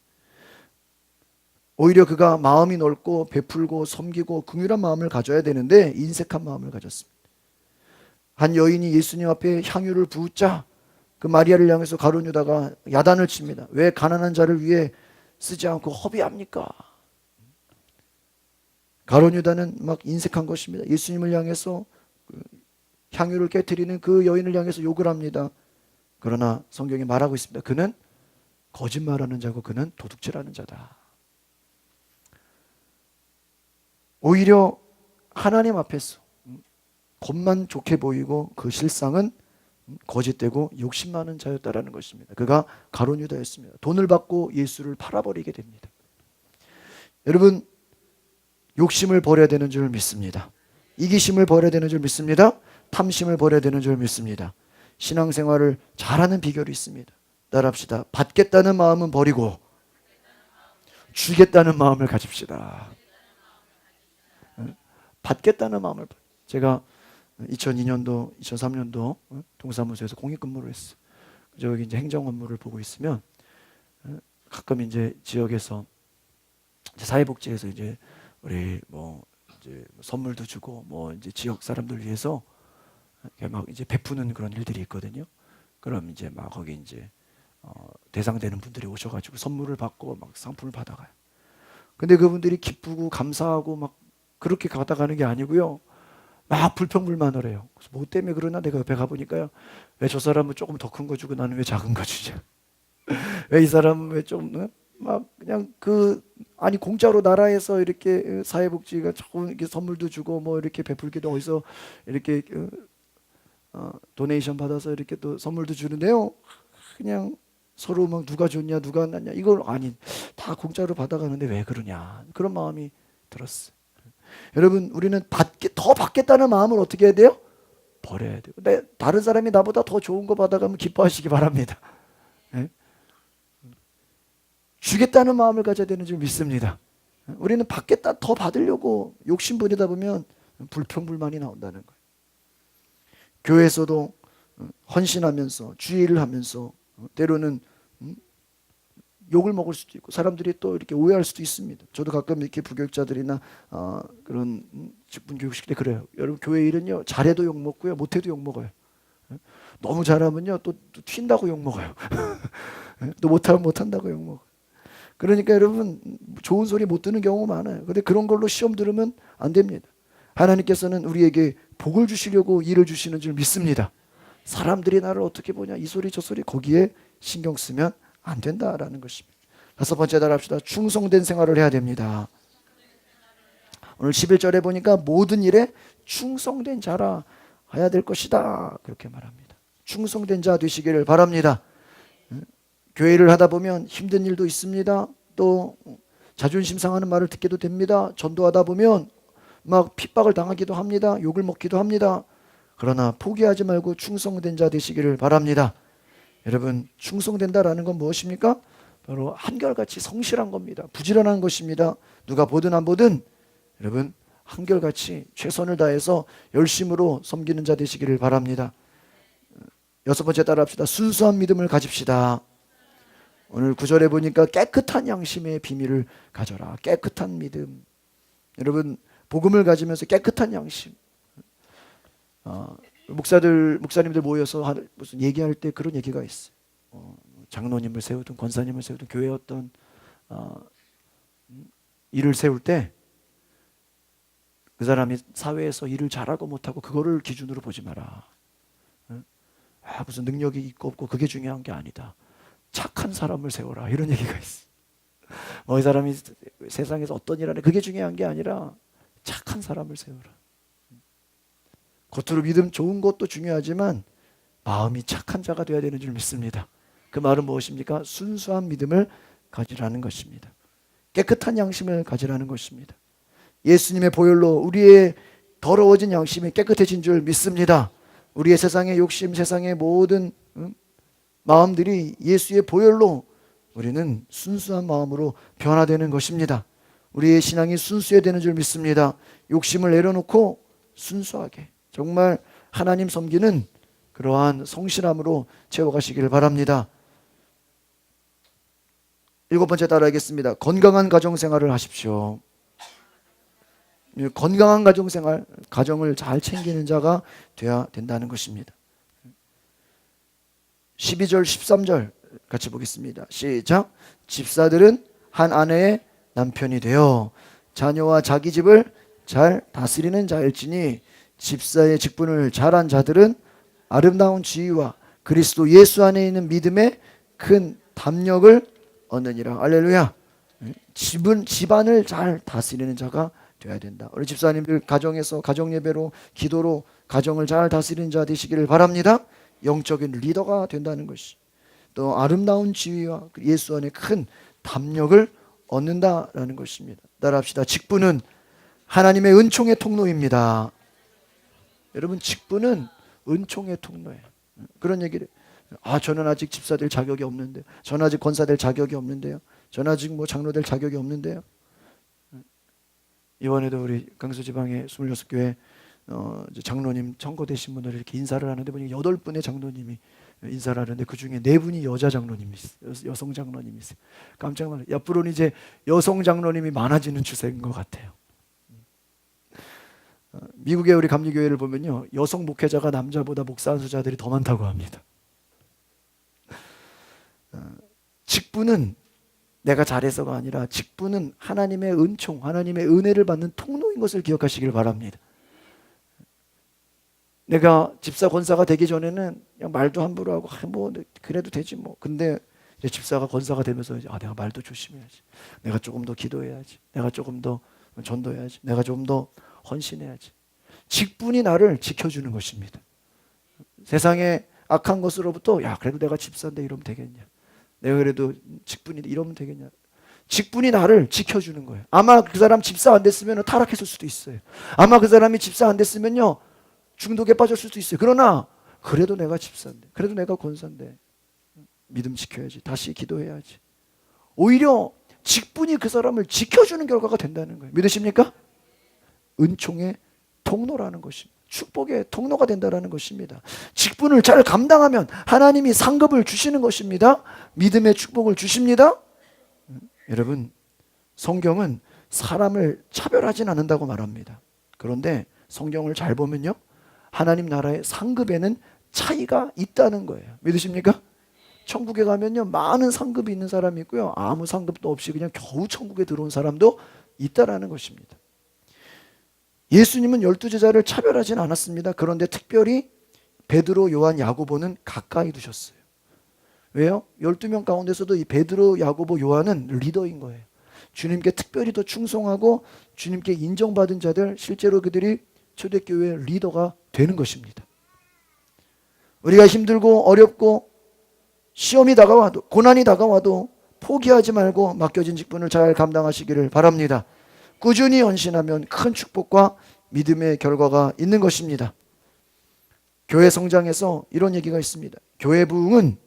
오히려 그가 마음이 넓고 베풀고 섬기고 긍휼한 마음을 가져야 되는데 인색한 마음을 가졌습니다. 한 여인이 예수님 앞에 향유를 부으자 그 마리아를 향해서 가룟 유다가 야단을 칩니다. 왜 가난한 자를 위해 쓰지 않고 허비합니까? 가룟 유다는 막 인색한 것입니다. 예수님을 향해서 향유를 깨뜨리는 그 여인을 향해서 욕을 합니다. 그러나 성경이 말하고 있습니다. 그는 거짓말하는 자고 그는 도둑질하는 자다. 오히려 하나님 앞에서 겉만 좋게 보이고 그 실상은 거짓되고 욕심 많은 자였다라는 것입니다. 그가 가룟 유다였습니다. 돈을 받고 예수를 팔아버리게 됩니다. 여러분 욕심을 버려야 되는 줄 믿습니다. 이기심을 버려야 되는 줄 믿습니다. 탐심을 버려야 되는 줄 믿습니다. 신앙생활을 잘하는 비결이 있습니다. 따라합시다. 받겠다는 마음은 버리고 주겠다는 마음을 가집시다. 받겠다는 마음을. 제가 2002년도, 2003년도 동사무소에서 공익근무를 했어요. 저기 이제 행정 업무를 보고 있으면 가끔 이제 지역에서 이제 사회복지에서 이제 우리 뭐 이제 선물도 주고 뭐 이제 지역 사람들 위해서 막 이제 베푸는 그런 일들이 있거든요. 그럼 이제 막 거기 이제 대상되는 분들이 오셔가지고 선물을 받고 막 상품을 받아가요. 근데 그분들이 기쁘고 감사하고 막 그렇게 받아가는 게 아니고요. 막 불평불만을 해요. 그래서 뭐 때문에 그러나 내가 옆에 가보니까요. 왜 저 사람은 조금 더 큰 거 주고 나는 왜 작은 거 주냐. 왜 이 사람은 왜 좀 막 그냥 아니 공짜로 나라에서 이렇게 사회복지가 조금 이렇게 선물도 주고 뭐 이렇게 베풀기도 어디서 이렇게 도네이션 받아서 이렇게 또 선물도 주는데요. 그냥 서로 막 누가 좋냐 누가 안 낫냐 이걸 아니 다 공짜로 받아가는데 왜 그러냐 그런 마음이 들었어요. 여러분 우리는 더 받겠다는 마음을 어떻게 해야 돼요? 버려야 돼요. 근데 다른 사람이 나보다 더 좋은 거 받아가면 기뻐하시기 바랍니다. 네? 주겠다는 마음을 가져야 되는 줄 믿습니다. 우리는 받겠다 더 받으려고 욕심 부리다 보면 불평불만이 나온다는 거예요. 교회에서도 헌신하면서 주의를 하면서 때로는 욕을 먹을 수도 있고 사람들이 또 이렇게 오해할 수도 있습니다. 저도 가끔 이렇게 부교육자들이나 그런 직분 교육식 때 그래요. 여러분 교회 일은요 잘해도 욕 먹고요 못해도 욕 먹어요. 너무 잘하면요 또 튄다고 욕 먹어요. 또 못하면 못한다고 욕 먹어요. 그러니까 여러분 좋은 소리 못 듣는 경우가 많아요. 근데 그런 걸로 시험 들으면 안 됩니다. 하나님께서는 우리에게 복을 주시려고 일을 주시는 줄 믿습니다. 사람들이 나를 어떻게 보냐, 이 소리 저 소리 거기에 신경 쓰면 안 된다라는 것입니다. 다섯 번째 따라합시다. 충성된 생활을 해야 됩니다. 오늘 11절에 보니까 모든 일에 충성된 자라 해야 될 것이다, 그렇게 말합니다. 충성된 자 되시기를 바랍니다. 교회를 하다 보면 힘든 일도 있습니다. 또 자존심 상하는 말을 듣게도 됩니다. 전도하다 보면 막 핍박을 당하기도 합니다. 욕을 먹기도 합니다. 그러나 포기하지 말고 충성된 자 되시기를 바랍니다. 여러분, 충성된다라는 건 무엇입니까? 바로 한결같이 성실한 겁니다. 부지런한 것입니다. 누가 보든 안 보든 여러분 한결같이 최선을 다해서 열심으로 섬기는 자 되시기를 바랍니다. 여섯 번째 따라합시다. 순수한 믿음을 가집시다. 오늘 9절에 보니까 깨끗한 양심의 비밀을 가져라. 깨끗한 믿음. 여러분 복음을 가지면서 깨끗한 양심. 목사님들 모여서 무슨 얘기할 때 그런 얘기가 있어요. 장로님을 세우든 권사님을 세우든 교회 어떤 일을 세울 때 그 사람이 사회에서 일을 잘하고 못하고 그거를 기준으로 보지 마라. 무슨 능력이 있고 없고 그게 중요한 게 아니다. 착한 사람을 세워라, 이런 얘기가 있어. 이 사람이 세상에서 어떤 일 하네, 그게 중요한 게 아니라 착한 사람을 세워라. 겉으로 믿음 좋은 것도 중요하지만 마음이 착한 자가 되어야 되는 줄 믿습니다. 그 말은 무엇입니까? 순수한 믿음을 가지라는 것입니다. 깨끗한 양심을 가지라는 것입니다. 예수님의 보혈로 우리의 더러워진 양심이 깨끗해진 줄 믿습니다. 우리의 세상의 욕심, 세상의 모든 마음들이 예수의 보혈로 우리는 순수한 마음으로 변화되는 것입니다. 우리의 신앙이 순수해야 되는 줄 믿습니다. 욕심을 내려놓고 순수하게 정말 하나님 섬기는 그러한 성실함으로 채워가시기를 바랍니다. 일곱 번째 따라하겠습니다. 건강한 가정생활을 하십시오. 건강한 가정생활, 가정을 잘 챙기는 자가 되어야 된다는 것입니다. 12절 13절 같이 보겠습니다. 시작. 집사들은 한 아내의 남편이 되어 자녀와 자기 집을 잘 다스리는 자일지니 집사의 직분을 잘한 자들은 아름다운 지위와 그리스도 예수 안에 있는 믿음의 큰 담력을 얻느니라. 할렐루야. 집안을 잘 다스리는 자가 되어야 된다. 우리 집사님들 가정에서 가정 예배로 기도로 가정을 잘 다스리는 자 되시기를 바랍니다. 영적인 리더가 된다는 것이 또 아름다운 지위와 예수 안에 큰 담력을 얻는다라는 것입니다. 따라합시다. 직분은 하나님의 은총의 통로입니다. 여러분 직분은 은총의 통로예요. 그런 얘기를 저는 아직 집사 될 자격이 없는데, 저는 아직 권사 될 자격이 없는데요, 저는 아직 장로 될 자격이 없는데요. 이번에도 우리 강서지방의 26교회 장로님 청거되신 분들 이렇게 인사를 하는데 보니까 8분의 장로님이 인사를 하는데 그 중에 4분이 여자 장로님이 있어요. 여성 장로님이 있어요. 깜짝 놀라요. 앞으로는 이제 여성 장로님이 많아지는 추세인 것 같아요. 미국의 우리 감리교회를 보면요, 여성 목회자가 남자보다 목사 안수자들이 더 많다고 합니다. 직분은 내가 잘해서가 아니라 직분은 하나님의 은총, 하나님의 은혜를 받는 통로인 것을 기억하시길 바랍니다. 내가 집사 권사가 되기 전에는 그냥 말도 함부로 하고 그래도 되지 뭐. 근데 이제 집사가 권사가 되면서 내가 말도 조심해야지, 내가 조금 더 기도해야지, 내가 조금 더 전도해야지, 내가 좀 더 헌신해야지. 직분이 나를 지켜주는 것입니다. 세상의 악한 것으로부터 그래도 내가 집사인데 이러면 되겠냐, 내가 그래도 직분이 이러면 되겠냐. 직분이 나를 지켜주는 거예요. 아마 그 사람 집사 안 됐으면 타락했을 수도 있어요. 아마 그 사람이 집사 안 됐으면요 중독에 빠졌을 수도 있어요. 그러나 그래도 내가 집사인데, 그래도 내가 권사인데 믿음 지켜야지, 다시 기도해야지. 오히려 직분이 그 사람을 지켜주는 결과가 된다는 거예요. 믿으십니까? 은총의 통로라는 것입니다. 축복의 통로가 된다는 것입니다. 직분을 잘 감당하면 하나님이 상급을 주시는 것입니다. 믿음의 축복을 주십니다. 여러분, 성경은 사람을 차별하진 않는다고 말합니다. 그런데 성경을 잘 보면요, 하나님 나라의 상급에는 차이가 있다는 거예요. 믿으십니까? 천국에 가면요 많은 상급이 있는 사람이 있고요, 아무 상급도 없이 그냥 겨우 천국에 들어온 사람도 있다라는 것입니다. 예수님은 12제자를 차별하진 않았습니다. 그런데 특별히 베드로, 요한, 야고보는 가까이 두셨어요. 왜요? 12명 가운데서도 이 베드로, 야고보, 요한은 리더인 거예요. 주님께 특별히 더 충성하고 주님께 인정받은 자들, 실제로 그들이 초대교회의 리더가 되는 것입니다. 우리가 힘들고 어렵고 시험이 다가와도, 고난이 다가와도 포기하지 말고 맡겨진 직분을 잘 감당하시기를 바랍니다. 꾸준히 헌신하면 큰 축복과 믿음의 결과가 있는 것입니다. 교회 성장에서 이런 얘기가 있습니다. 교회 부흥은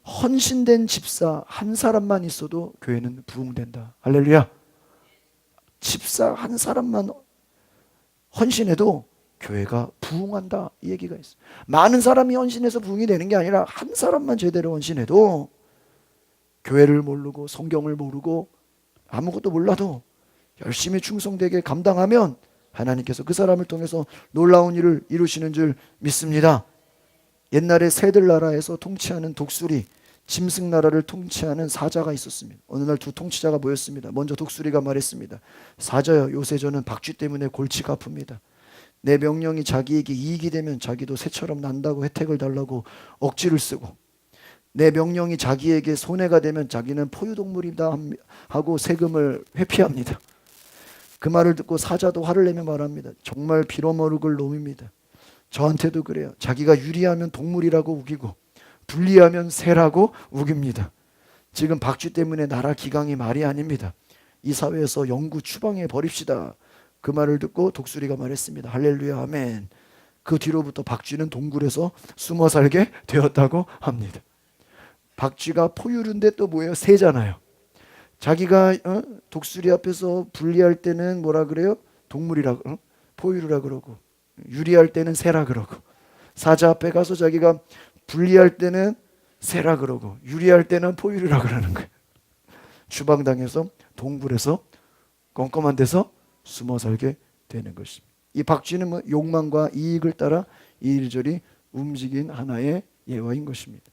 헌신된 집사 한 사람만 있어도 교회는 부흥된다. 할렐루야. 집사 한 사람만 헌신해도 교회가 부흥한다, 이 얘기가 있어요. 많은 사람이 헌신해서 부흥이 되는 게 아니라 한 사람만 제대로 헌신해도, 교회를 모르고 성경을 모르고 아무것도 몰라도 열심히 충성되게 감당하면 하나님께서 그 사람을 통해서 놀라운 일을 이루시는 줄 믿습니다. 옛날에 새들나라에서 통치하는 독수리, 짐승나라를 통치하는 사자가 있었습니다. 어느 날 두 통치자가 모였습니다. 먼저 독수리가 말했습니다. 사자여, 요새 저는 박쥐 때문에 골치가 아픕니다. 내 명령이 자기에게 이익이 되면 자기도 새처럼 난다고 혜택을 달라고 억지를 쓰고, 내 명령이 자기에게 손해가 되면 자기는 포유동물이다 하고 세금을 회피합니다. 그 말을 듣고 사자도 화를 내며 말합니다. 정말 빌어먹을 놈입니다. 저한테도 그래요. 자기가 유리하면 동물이라고 우기고 불리하면 새라고 우깁니다. 지금 박쥐 때문에 나라 기강이 말이 아닙니다. 이 사회에서 영구 추방해 버립시다. 그 말을 듣고 독수리가 말했습니다. 할렐루야, 아멘. 그 뒤로부터 박쥐는 동굴에서 숨어 살게 되었다고 합니다. 박쥐가 포유류인데 또 뭐예요? 새잖아요. 자기가 독수리 앞에서 불리할 때는 뭐라 그래요? 동물이라, 포유류라 그러고, 유리할 때는 새라 그러고, 사자 앞에 가서 자기가 불리할 때는 새라 그러고, 유리할 때는 포유류라 그러는 거예요. 추방당해서 동굴에서 껌껌한 데서 숨어 살게 되는 것입니다. 이 박쥐는 뭐 욕망과 이익을 따라 이리저리 움직인 하나의 예화인 것입니다.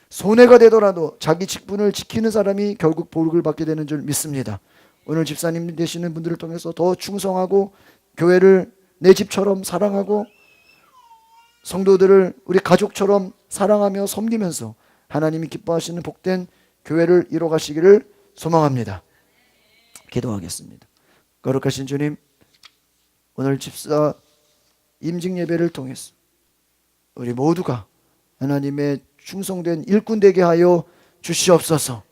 손해가 되더라도 자기 직분을 지키는 사람이 결국 복을 받게 되는 줄 믿습니다. 오늘 집사님 되시는 분들을 통해서 더 충성하고 교회를 내 집처럼 사랑하고 성도들을 우리 가족처럼 사랑하며 섬기면서 하나님이 기뻐하시는 복된 교회를 이뤄가시기를 소망합니다. 기도하겠습니다. 거룩하신 주님, 오늘 집사 임직 예배를 통해서 우리 모두가 하나님의 충성된 일꾼 되게 하여 주시옵소서.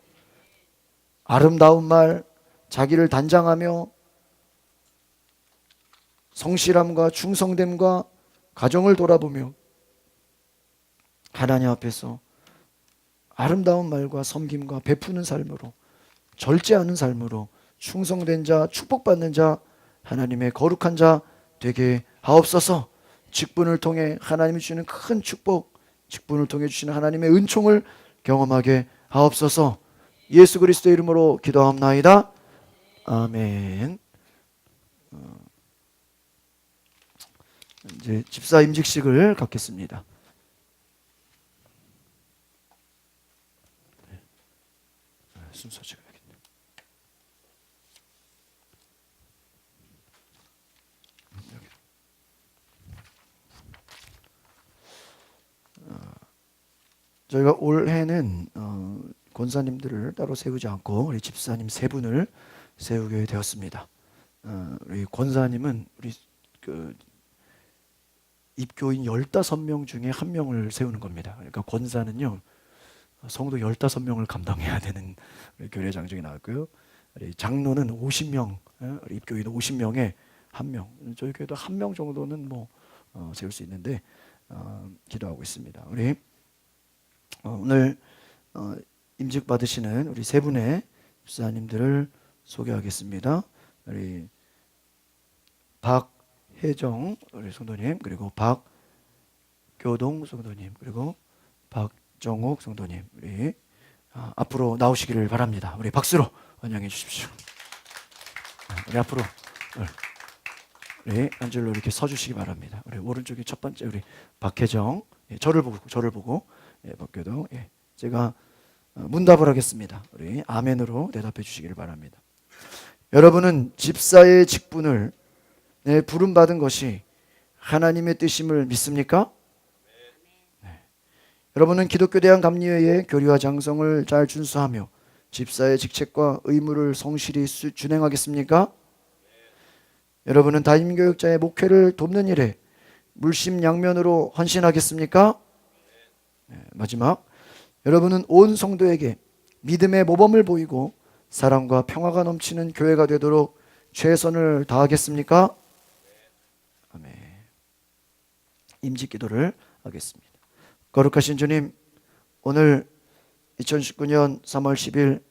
아름다운 말, 자기를 단장하며 성실함과 충성됨과 가정을 돌아보며 하나님 앞에서 아름다운 말과 섬김과 베푸는 삶으로, 절제하는 삶으로 충성된 자, 축복받는 자, 하나님의 거룩한 자 되게 하옵소서. 직분을 통해 하나님이 주시는 큰 축복, 직분을 통해 주시는 하나님의 은총을 경험하게 하옵소서. 예수 그리스도의 이름으로 기도하옵나이다. 아멘. 이제 집사 임직식을 갖겠습니다. 순서 찍어야겠네. 저희가 올해는 권사님들을 따로 세우지 않고 우리 집사님 세 분을 세우게 되었습니다. 우리 권사님은 우리 그 입교인 15명 중에 한 명을 세우는 겁니다. 그러니까 권사는요, 성도 15명을 감당해야 되는 우리 교회 장정이 나왔고요. 우리 장로는 50명, 우리 입교인 50명에 한 명. 저희 교회도 한 명 정도는 뭐 세울 수 있는데 기도하고 있습니다. 우리 오늘 임직 받으시는 우리 세 분의 집사님들을 소개하겠습니다. 우리 박혜정 우리 성도님, 그리고 박교동 성도님, 그리고 박정옥 성도님, 우리 앞으로 나오시기를 바랍니다. 우리 박수로 환영해 주십시오. 우리 앞으로 우리 안절로 이렇게 서주시기 바랍니다. 우리 오른쪽에 첫 번째 우리 박혜정, 저를 보고 박교동, 제가 문답을 하겠습니다. 우리 아멘으로 대답해 주시기를 바랍니다. 여러분은 집사의 직분을 부름받은 것이 하나님의 뜻임을 믿습니까? 네. 여러분은 기독교 대한 감리회의 교리와 장성을 잘 준수하며 집사의 직책과 의무를 성실히 준행하겠습니까? 여러분은 담임교육자의 목회를 돕는 일에 물심양면으로 헌신하겠습니까? 네. 마지막, 여러분은 온 성도에게 믿음의 모범을 보이고 사랑과 평화가 넘치는 교회가 되도록 최선을 다하겠습니까? 아멘. 임직기도를 하겠습니다. 거룩하신 주님, 오늘 2019년 3월 10일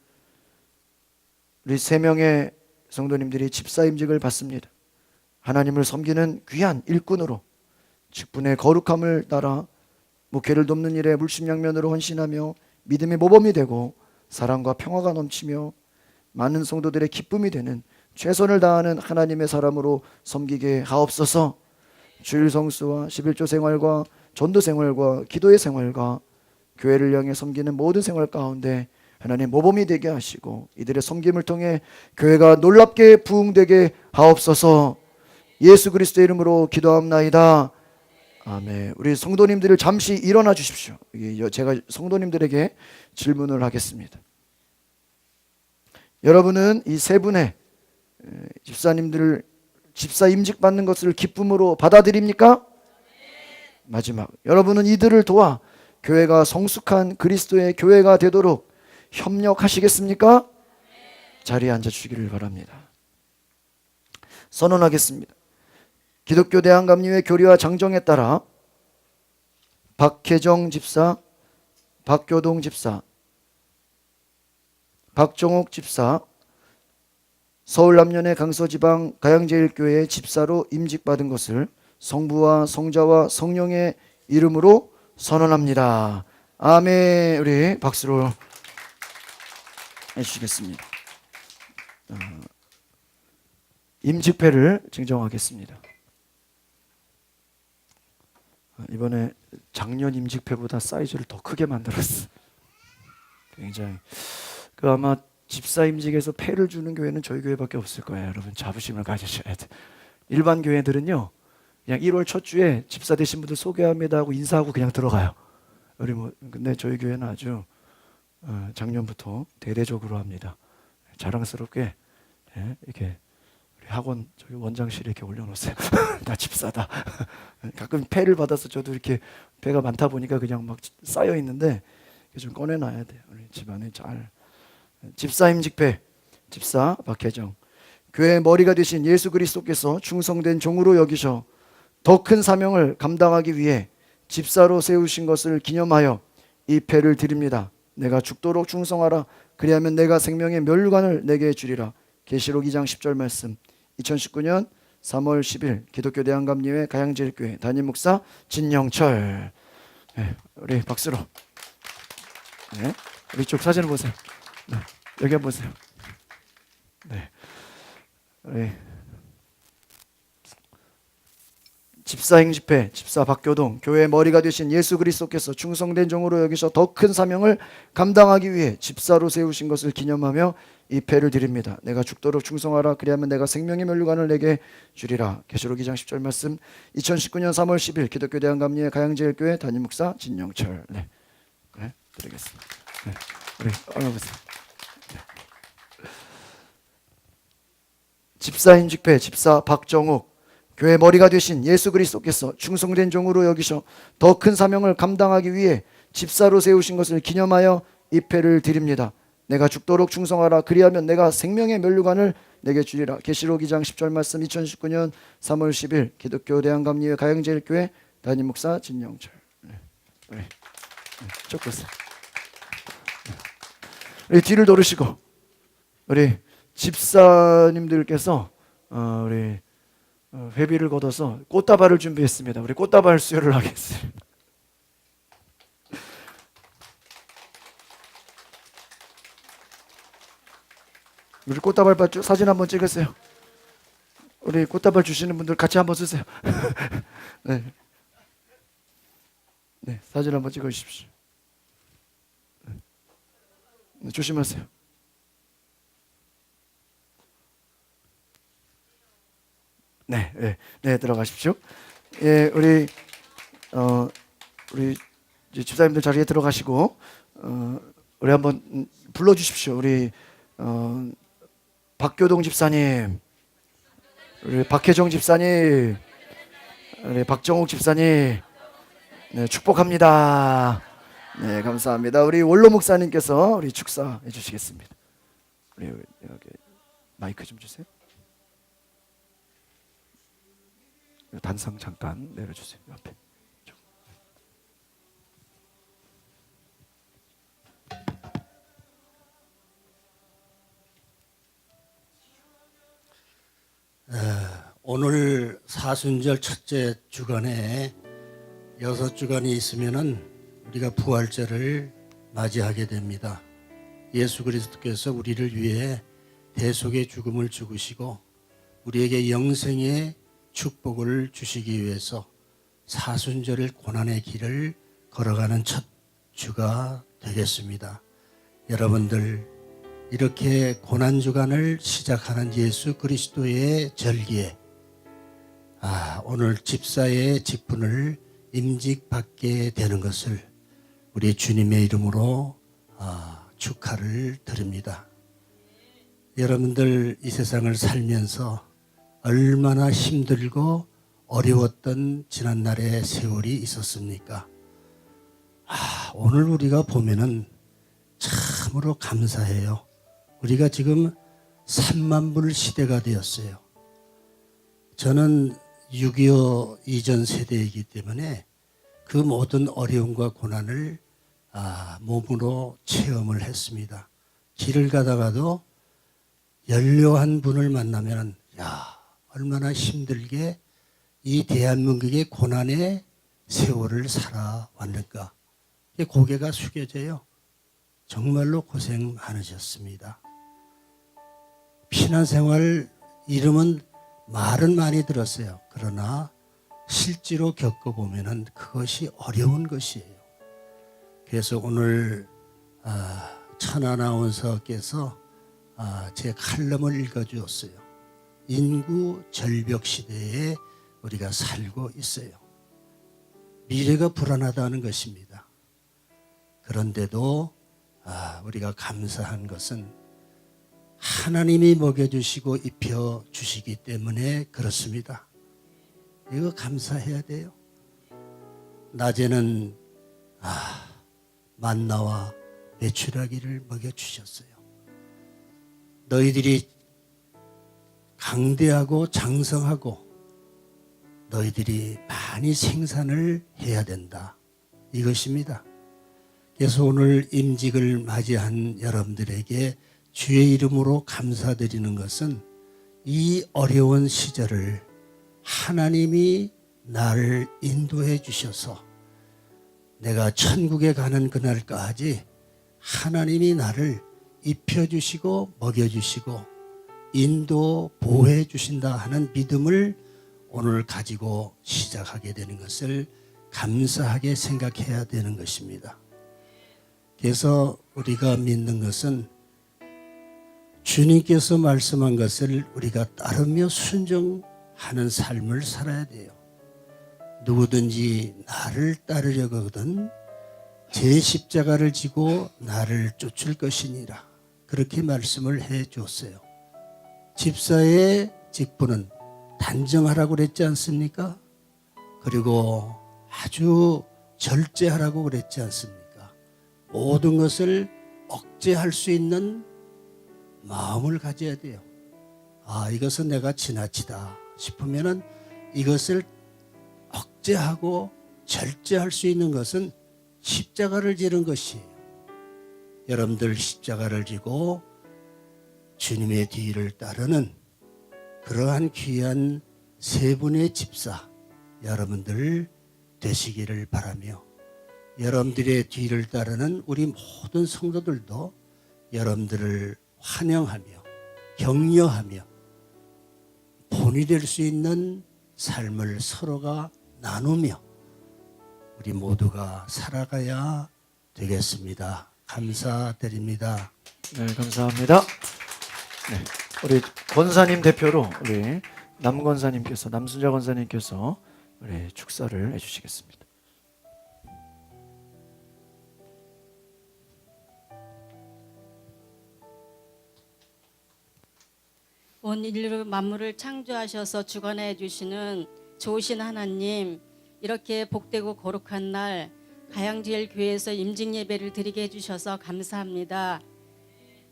우리 3명의 성도님들이 집사임직을 받습니다. 하나님을 섬기는 귀한 일꾼으로 직분의 거룩함을 따라 목회를 돕는 일에 물심양면으로 헌신하며 믿음의 모범이 되고 사랑과 평화가 넘치며 많은 성도들의 기쁨이 되는 최선을 다하는 하나님의 사람으로 섬기게 하옵소서. 주일 성수와 11조 생활과 전도 생활과 기도의 생활과 교회를 향해 섬기는 모든 생활 가운데 하나님 모범이 되게 하시고 이들의 섬김을 통해 교회가 놀랍게 부흥되게 하옵소서. 예수 그리스도의 이름으로 기도합나이다. 아멘. 우리 성도님들을 잠시 일어나 주십시오. 제가 성도님들에게 질문을 하겠습니다. 여러분은 이 세 분의 집사님들을 집사 임직 받는 것을 기쁨으로 받아들입니까? 마지막, 여러분은 이들을 도와 교회가 성숙한 그리스도의 교회가 되도록 협력하시겠습니까? 자리에 앉아 주시기를 바랍니다. 선언하겠습니다. 기독교 대한감리회 교리와 장정에 따라 박혜정 집사, 박교동 집사, 박정옥 집사, 서울남년의 강서지방 가양제일교회 집사로 임직받은 것을 성부와 성자와 성령의 이름으로 선언합니다. 아멘. 우리 박수로 해주시겠습니다. 임직패를 증정하겠습니다. 이번에 작년 임직패보다 사이즈를 더 크게 만들었어. 굉장히 아마 집사 임직에서 패를 주는 교회는 저희 교회밖에 없을 거예요. 여러분 자부심을 가지셔야 돼. 일반 교회들은요, 그냥 1월 첫 주에 집사 되신 분들 소개합니다 하고 인사하고 그냥 들어가요. 근데 저희 교회는 아주 작년부터 대대적으로 합니다. 자랑스럽게 이렇게 우리 학원 저기 원장실에 이렇게 올려놓으세요. 나 집사다. 가끔 패를 받아서 저도 이렇게 패가 많다 보니까 그냥 막 쌓여 있는데 좀 꺼내놔야 돼요. 우리 집안에 잘. 집사 임직패, 집사 박혜정. 교회의 머리가 되신 예수 그리스도께서 충성된 종으로 여기셔 더 큰 사명을 감당하기 위해 집사로 세우신 것을 기념하여 이 패를 드립니다. 내가 죽도록 충성하라. 그리하면 내가 생명의 멸류관을 내게 주리라. 계시록 2장 10절 말씀. 2019년 3월 10일 기독교 대한감리회 가양제일교회 담임 목사 진영철. 네, 우리 박수로. 네, 우리 쪽 사진을 보세요. 네, 여기 한번 보세요. 네, 우리 집사 임직패, 집사 박교동, 교회의 머리가 되신 예수 그리스도께서 충성된 종으로 여기서 더 큰 사명을 감당하기 위해 집사로 세우신 것을 기념하며 이 패를 드립니다. 내가 죽도록 충성하라. 그리하면 내가 생명의 멸류관을 내게 주리라. 계시록 2장 10절 말씀. 2019년 3월 10일 기독교 대한감리회 가양제일교회 담임 목사 진영철. 네, 드리겠습니다. 네, 우리 올라보세요. 네. 집사 임직패, 집사 박정욱. 교회 머리가 되신 예수 그리스도께서 충성된 종으로 여기셔 더 큰 사명을 감당하기 위해 집사로 세우신 것을 기념하여 이 패를 드립니다. 내가 죽도록 충성하라. 그리하면 내가 생명의 멸류관을 내게 주리라. 계시록 2장 10절 말씀. 2019년 3월 10일 기독교 대한감리회 가양제일교회 담임 목사 진영철. 쭉 보세요. 우리 뒤를 돌으시고 우리 집사님들께서 우리 회비를 걷어서 꽃다발을 준비했습니다. 우리 꽃다발 수여를 하겠습니다. 우리 꽃다발 받죠? 사진 한번 찍으세요. 우리 꽃다발 주시는 분들 같이 한번 쓰세요. 네. 네, 사진 한번 찍어 주십시오. 조심하세요. 네, 들어가십시오. 예, 우리 이제 집사님들 자리에 들어가시고 우리 한번 불러주십시오. 우리 박교동 집사님, 우리 박혜정 집사님, 우리 박정욱 집사님, 네, 축복합니다. 네, 감사합니다. 우리 원로 목사님께서 우리 축사해 주시겠습니다. 우리 여기 마이크 좀 주세요. 단상 잠깐 내려주세요. 옆에. 오늘 사순절 첫째 주간에 6주간이 있으면은 우리가 부활절을 맞이하게 됩니다. 예수 그리스도께서 우리를 위해 대속의 죽음을 죽으시고 우리에게 영생의 축복을 주시기 위해서 사순절을 고난의 길을 걸어가는 첫 주가 되겠습니다. 여러분들 이렇게 고난주간을 시작하는 예수 그리스도의 절기에 오늘 집사의 직분을 임직받게 되는 것을 우리 주님의 이름으로 축하를 드립니다. 여러분들 이 세상을 살면서 얼마나 힘들고 어려웠던 지난날의 세월이 있었습니까? 오늘 우리가 보면은 참으로 감사해요. 우리가 지금 3만 불 시대가 되었어요. 저는 6.25 이전 세대이기 때문에 그 모든 어려움과 고난을 몸으로 체험을 했습니다. 길을 가다가도 연료한 분을 만나면 얼마나 힘들게 이 대한민국의 고난의 세월을 살아왔는가. 고개가 숙여져요. 정말로 고생 많으셨습니다. 피난생활 이름은 말은 많이 들었어요. 그러나 실제로 겪어보면 그것이 어려운 것이에요. 그래서 오늘 천 아나운서께서 제 칼럼을 읽어주었어요. 인구 절벽 시대에 우리가 살고 있어요. 미래가 불안하다는 것입니다. 그런데도 우리가 감사한 것은 하나님이 먹여주시고 입혀주시기 때문에 그렇습니다. 이거 감사해야 돼요. 낮에는 만나와 메추라기를 먹여주셨어요. 너희들이 강대하고 장성하고 너희들이 많이 생산을 해야 된다. 이것입니다. 그래서 오늘 임직을 맞이한 여러분들에게 주의 이름으로 감사드리는 것은 이 어려운 시절을 하나님이 나를 인도해 주셔서 내가 천국에 가는 그날까지 하나님이 나를 입혀주시고 먹여주시고 인도 보호해 주신다 하는 믿음을 오늘 가지고 시작하게 되는 것을 감사하게 생각해야 되는 것입니다. 그래서 우리가 믿는 것은 주님께서 말씀한 것을 우리가 따르며 순종하는 삶을 살아야 돼요. 누구든지 나를 따르려거든 제 십자가를 지고 나를 쫓을 것이니라. 그렇게 말씀을 해 주었어요. 집사의 직분은 단정하라고 그랬지 않습니까? 그리고 아주 절제하라고 그랬지 않습니까? 모든 것을 억제할 수 있는 마음을 가져야 돼요. 이것은 내가 지나치다 싶으면은 이것을 억제하고 절제할 수 있는 것은 십자가를 지는 것이에요. 여러분들 십자가를 지고 주님의 뒤를 따르는 그러한 귀한 세 분의 집사 여러분들 되시기를 바라며 여러분들의 뒤를 따르는 우리 모든 성도들도 여러분들을 환영하며 격려하며 본이 될 수 있는 삶을 서로가 나누며 우리 모두가 살아가야 되겠습니다. 감사드립니다. 네, 감사합니다. 네, 우리 권사님 대표로 우리 남순자 권사님께서 우리 축사를 해주시겠습니다. 온 인류 만물을 창조하셔서 주관해 주시는 좋으신 하나님, 이렇게 복되고 거룩한 날 가양지엘 교회에서 임직 예배를 드리게 해주셔서 감사합니다.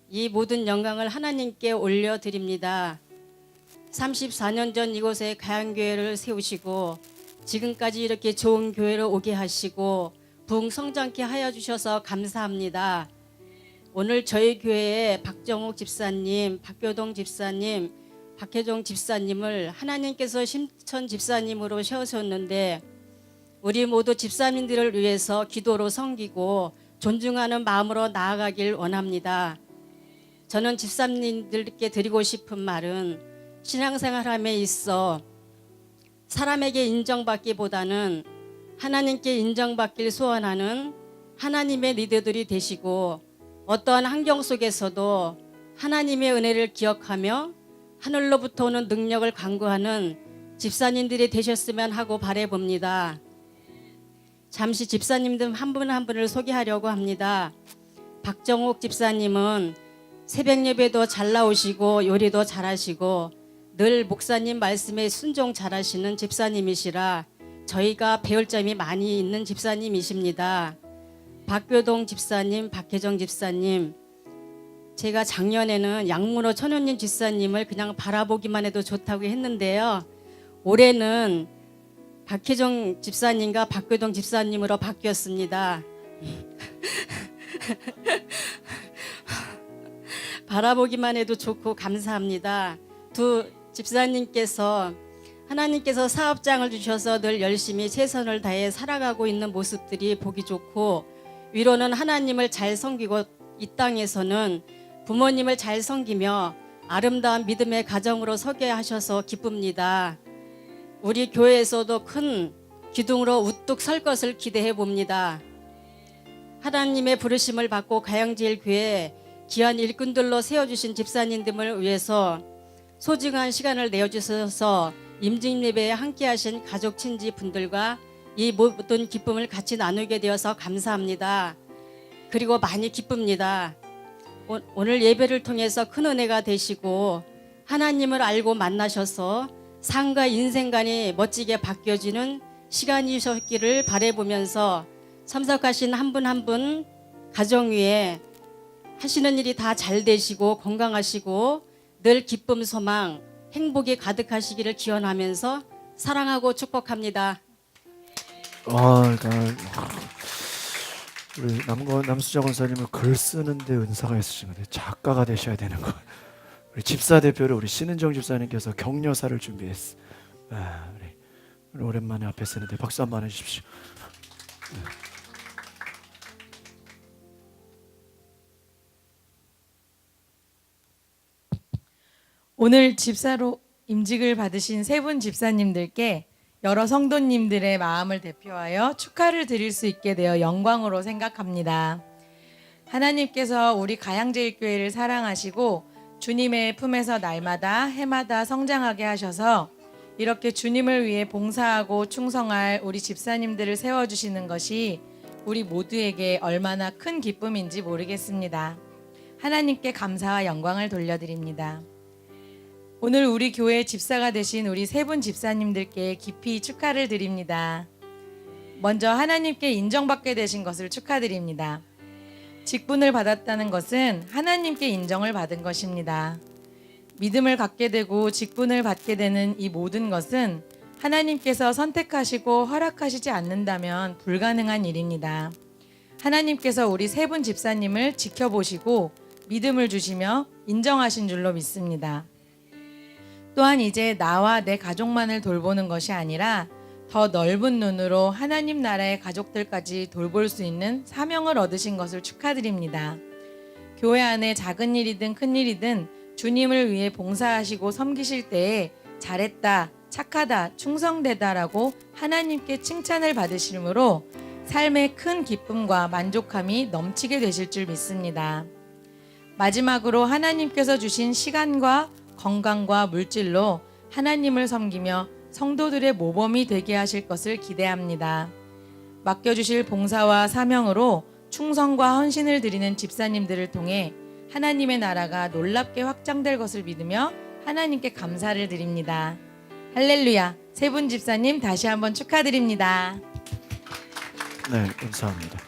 이 모든 영광을 하나님께 올려드립니다. 34년 전 이곳에 가양교회를 세우시고 지금까지 이렇게 좋은 교회를 오게 하시고 부흥 성장케 하여 주셔서 감사합니다. 오늘 저희 교회에 박정욱 집사님, 박교동 집사님, 박혜종 집사님을 하나님께서 심천 집사님으로 세우셨는데 우리 모두 집사님들을 위해서 기도로 섬기고 존중하는 마음으로 나아가길 원합니다. 저는 집사님들께 드리고 싶은 말은 신앙생활함에 있어 사람에게 인정받기보다는 하나님께 인정받길 소원하는 하나님의 리더들이 되시고 어떠한 환경 속에서도 하나님의 은혜를 기억하며 하늘로부터 오는 능력을 간구하는 집사님들이 되셨으면 하고 바라봅니다. 잠시 집사님들 한 분 한 분을 소개하려고 합니다. 박정욱 집사님은 새벽 예배도 잘 나오시고 요리도 잘하시고 늘 목사님 말씀에 순종 잘하시는 집사님이시라 저희가 배울 점이 많이 있는 집사님이십니다. 박교동 집사님, 박혜정 집사님, 제가 작년에는 양문호 천연님 집사님을 그냥 바라보기만 해도 좋다고 했는데요. 올해는 박혜정 집사님과 박교동 집사님으로 바뀌었습니다. 바라보기만 해도 좋고 감사합니다. 두 집사님께서 하나님께서 사업장을 주셔서 늘 열심히 최선을 다해 살아가고 있는 모습들이 보기 좋고 위로는 하나님을 잘 섬기고 이 땅에서는 부모님을 잘 섬기며 아름다운 믿음의 가정으로 서게 하셔서 기쁩니다. 우리 교회에서도 큰 기둥으로 우뚝 설 것을 기대해 봅니다. 하나님의 부르심을 받고 가양지엘 교회 귀한 일꾼들로 세워주신 집사님들을 위해서 소중한 시간을 내어주셔서 임직 예배에 함께하신 가족 친지 분들과 이 모든 기쁨을 같이 나누게 되어서 감사합니다. 그리고 많이 기쁩니다. 오늘 예배를 통해서 큰 은혜가 되시고 하나님을 알고 만나셔서 삶과 인생관이 멋지게 바뀌어지는 시간이셨기를 바라보면서 참석하신 한 분 한 분 가정 위에 하시는 일이 다 잘 되시고 건강하시고 늘 기쁨, 소망, 행복이 가득하시기를 기원하면서 사랑하고 축복합니다. 우리 남수자 권사님은 글 쓰는데 은사가 있으신 거예요. 작가가 되셔야 되는 거예요. 우리 집사 대표를 우리 신은정 집사님께서 격려사를 준비했어. 우리 오랜만에 앞에 쓰는데 박수 한번 해주십시오. 오늘 집사로 임직을 받으신 세 분 집사님들께 여러 성도님들의 마음을 대표하여 축하를 드릴 수 있게 되어 영광으로 생각합니다. 하나님께서 우리 가양제일교회를 사랑하시고 주님의 품에서 날마다 해마다 성장하게 하셔서 이렇게 주님을 위해 봉사하고 충성할 우리 집사님들을 세워주시는 것이 우리 모두에게 얼마나 큰 기쁨인지 모르겠습니다. 하나님께 감사와 영광을 돌려드립니다. 오늘 우리 교회 집사가 되신 우리 세 분 집사님들께 깊이 축하를 드립니다. 먼저 하나님께 인정받게 되신 것을 축하드립니다. 직분을 받았다는 것은 하나님께 인정을 받은 것입니다. 믿음을 갖게 되고 직분을 받게 되는 이 모든 것은 하나님께서 선택하시고 허락하시지 않는다면 불가능한 일입니다. 하나님께서 우리 세 분 집사님을 지켜보시고 믿음을 주시며 인정하신 줄로 믿습니다. 또한 이제 나와 내 가족만을 돌보는 것이 아니라 더 넓은 눈으로 하나님 나라의 가족들까지 돌볼 수 있는 사명을 얻으신 것을 축하드립니다. 교회 안에 작은 일이든 큰 일이든 주님을 위해 봉사하시고 섬기실 때에 잘했다, 착하다, 충성되다라고 하나님께 칭찬을 받으시므로 삶의 큰 기쁨과 만족함이 넘치게 되실 줄 믿습니다. 마지막으로 하나님께서 주신 시간과 건강과 물질로 하나님을 섬기며 성도들의 모범이 되게 하실 것을 기대합니다. 맡겨주실 봉사와 사명으로 충성과 헌신을 드리는 집사님들을 통해 하나님의 나라가 놀랍게 확장될 것을 믿으며 하나님께 감사를 드립니다. 할렐루야. 세 분 집사님 다시 한번 축하드립니다. 네, 감사합니다.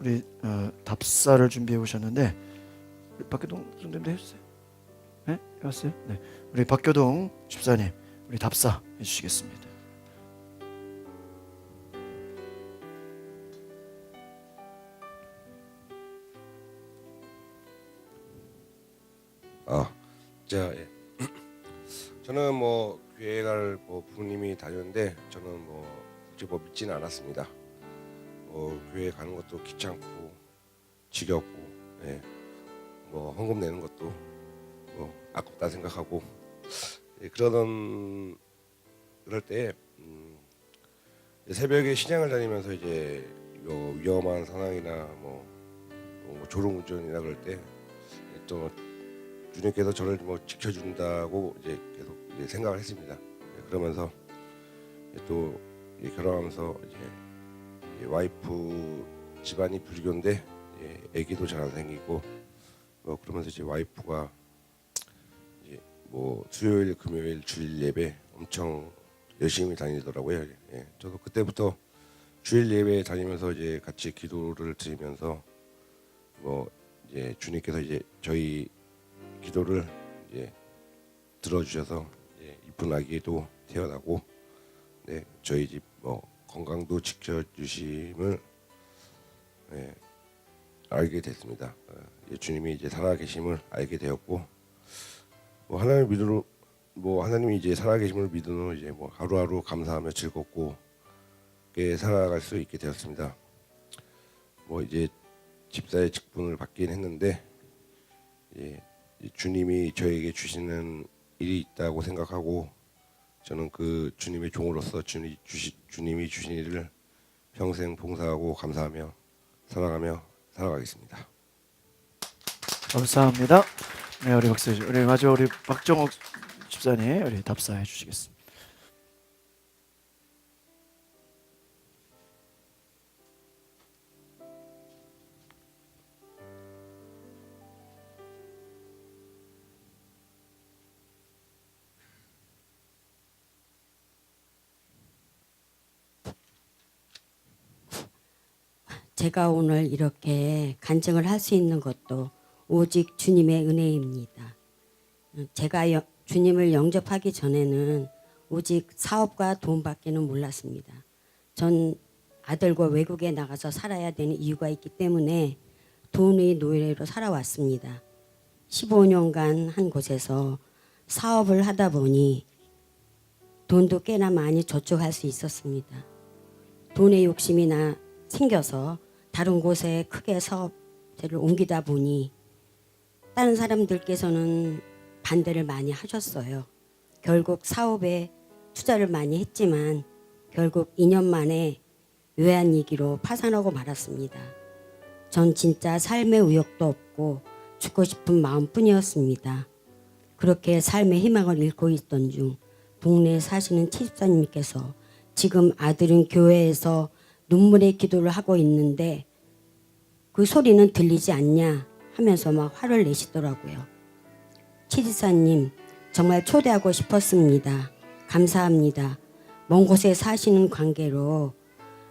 우리 답사를 준비해 오셨는데 우리 박교동 선생님도 해주세요. 네, 해왔어요? 네, 우리 박교동 집사님 우리 답사 해주시겠습니다. 예. 저는 뭐 교회를 부모님이 다녔는데 저는 굳이 믿지는 않았습니다. 교회 가는 것도 귀찮고 지겹고, 예. 헌금 내는 것도 아깝다 생각하고, 예, 그럴 때 새벽에 시장을 다니면서 이제 위험한 상황이나 졸음운전이나 그럴 때 또 주님께서 저를 지켜준다고 이제 계속 이제 생각을 했습니다. 예, 그러면서 또 결혼하면서 이제 와이프 집안이 불교인데 아기도 잘 안 생기고 그러면서 이제 와이프가 이제 수요일 금요일 주일 예배 엄청 열심히 다니더라고요. 예, 저도 그때부터 주일 예배 다니면서 이제 같이 기도를 드리면서 이제 주님께서 이제 저희 기도를 이제 들어주셔서 이쁜 아기도 태어나고, 네, 저희 집 건강도 지켜주심을 알게 됐습니다. 주님이 이제 살아계심을 알게 되었고, 하나님이 이제 살아계심을 믿으며 이제 하루하루 감사하며 즐겁고 살아갈 수 있게 되었습니다. 이제 집사의 직분을 받긴 했는데, 주님이 저에게 주시는 일이 있다고 생각하고 저는 그 주님의 종으로서 주님이 주신 일을 평생 봉사하고 감사하며 사랑하며 살아가겠습니다. 감사합니다. 네, 우리 우리 마지막 우리 박정옥 집사님 우리 답사해 주시겠습니다. 제가 오늘 이렇게 간증을 할 수 있는 것도 오직 주님의 은혜입니다. 제가 주님을 영접하기 전에는 오직 사업과 돈밖에는 몰랐습니다. 전 아들과 외국에 나가서 살아야 되는 이유가 있기 때문에 돈의 노예로 살아왔습니다. 15년간 한 곳에서 사업을 하다 보니 돈도 꽤나 많이 저축할 수 있었습니다. 돈의 욕심이 생겨서 다른 곳에 크게 사업체를 옮기다 보니 다른 사람들께서는 반대를 많이 하셨어요. 결국 사업에 투자를 많이 했지만 결국 2년 만에 외환위기로 파산하고 말았습니다. 전 진짜 삶의 의욕도 없고 죽고 싶은 마음뿐이었습니다. 그렇게 삶의 희망을 잃고 있던 중 동네에 사시는 치집사님께서 지금 아들은 교회에서 눈물의 기도를 하고 있는데 그 소리는 들리지 않냐 하면서 막 화를 내시더라고요. 치지사님 정말 초대하고 싶었습니다. 감사합니다. 먼 곳에 사시는 관계로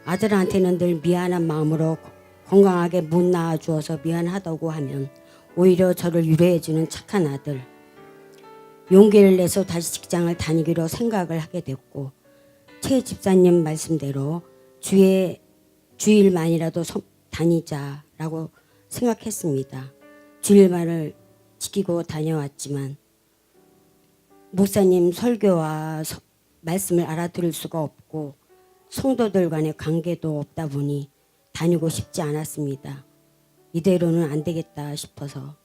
아들한테는 늘 미안한 마음으로 건강하게 못 낳아주어서 미안하다고 하면 오히려 저를 유래해주는 착한 아들. 용기를 내서 다시 직장을 다니기로 생각을 하게 됐고 최 집사님 말씀대로 주일만이라도 다니자라고 생각했습니다. 주일만을 지키고 다녀왔지만 목사님 설교와 말씀을 알아들을 수가 없고 성도들 간의 관계도 없다 보니 다니고 싶지 않았습니다. 이대로는 안 되겠다 싶어서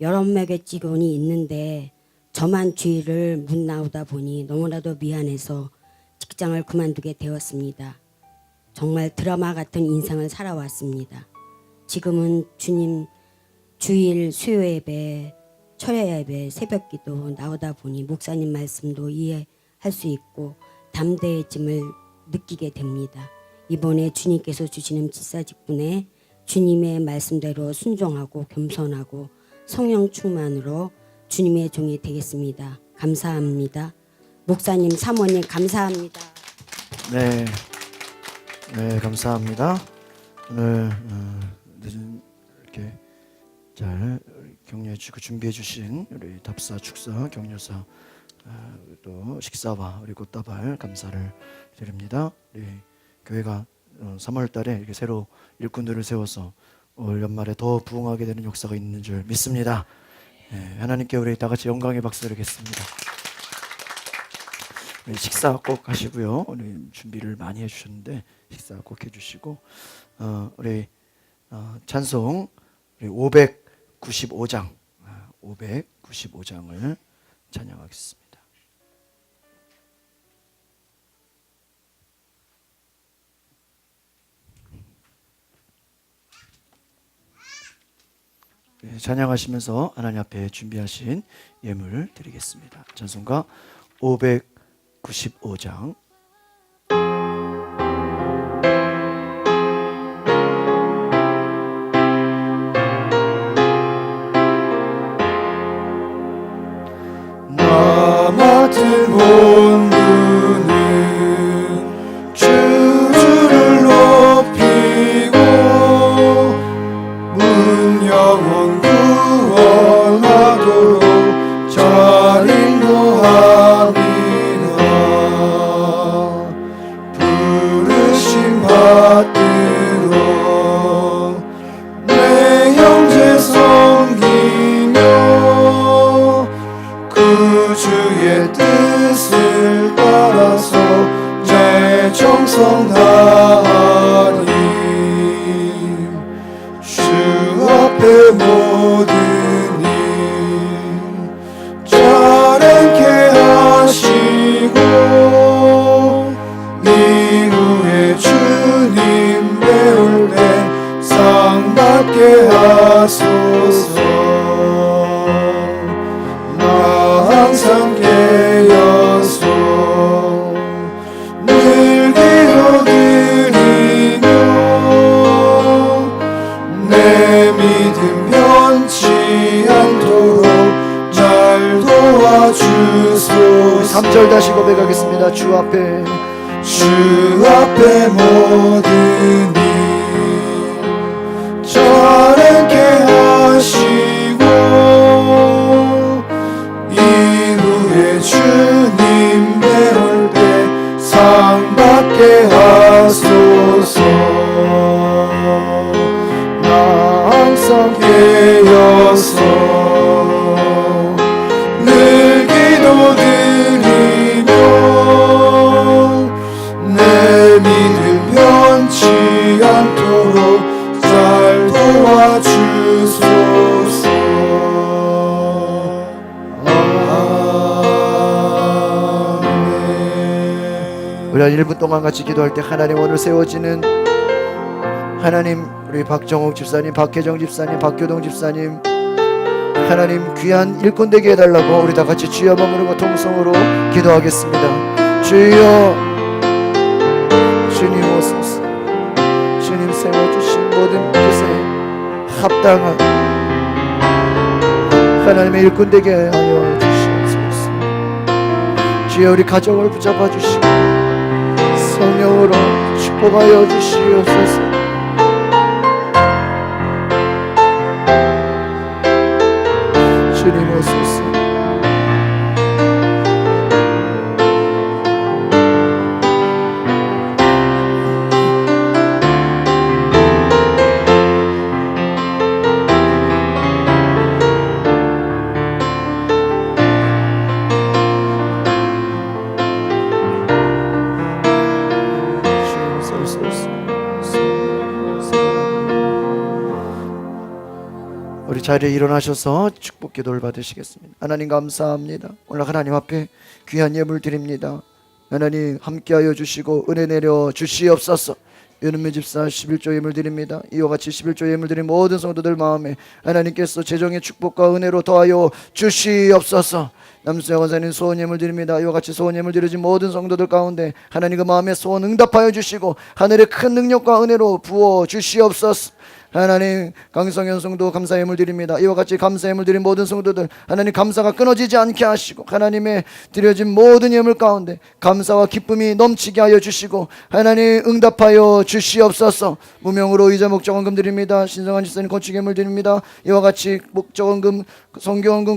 여러 명의 직원이 있는데 저만 주일을 못 나오다 보니 너무나도 미안해서 직장을 그만두게 되었습니다. 정말 드라마 같은 인생을 살아왔습니다. 지금은 주님 주일 수요 예배, 철야 예배, 새벽기도 나오다 보니 목사님 말씀도 이해할 수 있고 담대해짐을 느끼게 됩니다. 이번에 주님께서 주시는 집사직분에 주님의 말씀대로 순종하고 겸손하고 성령 충만으로 주님의 종이 되겠습니다. 감사합니다. 목사님, 사모님 감사합니다. 네, 네 감사합니다. 오늘 늦은 이렇게 잘 격려해 주시고 준비해 주신 우리 답사, 축사, 격려사 또 식사와 우리 꽃다발 감사를 드립니다. 우리 교회가 3월 달에 이렇게 새로 일꾼들을 세워서 올 연말에 더 부흥하게 되는 역사가 있는 줄 믿습니다. 네, 하나님께 우리 다 같이 영광의 박수 드리겠습니다. 식사 꼭 하시고요. 오늘 준비를 많이 해주셨는데 식사 꼭 해주시고 우리 찬송 우리 595장 595장을 찬양하겠습니다. 네, 찬양하시면서 하나님 앞에 준비하신 예물 드리겠습니다. 찬송가 595장 나 맡은 본분은 주를 높이고 문영원 구원하도록 잘 인도함이라. 부르심 받들어 내 형제 섬기며 그 주의 뜻을 따라서 내 정성 다하리. 주 앞에 모든 일 잘하게 하시고 이후에 주님 배울 때 상 받게 하소서. 항상 깨어서 늘 기도드리며 내 믿음 변치 않도록 날 도와주소서. 3절 다시 고백하겠습니다. 주 앞에 모든 일 잘하게 하시고 이후에 주님 배울 때 상 받게 하소서. 나 항상 깨어서 늘 기도드리며 내 믿음 변치 않도록 잘 도와주소서. 우리 한 1분 동안 같이 기도할 때 하나님 오늘 세워지는 하나님 우리 박정욱 집사님, 박혜정 집사님, 박교동 집사님 하나님 귀한 일꾼 되게 해달라고 우리 다 같이 주여 머무르고 통성으로 기도하겠습니다. 주여 주님 오소서. 주님 세워주신 모든 뜻에 합당한 하나님의 일꾼 되게 하여 주시옵소서. 주여 우리 가정을 붙잡아 주시고 성령으로 축복하여 주시옵소서. 주님 오소서. 우리 자리에 일어나셔서 축복 기도를 받으시겠습니다. 하나님 감사합니다. 오늘 하나님 앞에 귀한 예물 드립니다. 하나님 함께하여 주시고 은혜 내려 주시옵소서. 연은미 집사 11조 예물 드립니다. 이와 같이 11조 예물 드린 모든 성도들 마음에 하나님께서 재정의 축복과 은혜로 더하여 주시옵소서. 남수영 원사님 소원 예물 드립니다. 이와 같이 소원 예물 드려진 모든 성도들 가운데 하나님 그 마음에 소원 응답하여 주시고 하늘의 큰 능력과 은혜로 부어 주시옵소서. 하나님 강성현 성도 감사 예물 드립니다. 이와 같이 감사 예물 드린 모든 성도들 하나님 감사가 끊어지지 않게 하시고 하나님의 드려진 모든 예물 가운데 감사와 기쁨이 넘치게 하여 주시고 하나님 응답하여 주시옵소서. 무명으로 이자 목적원금 드립니다. 신성한 집사님 건축 예물 드립니다. 이와 같이 목적원금 성교원금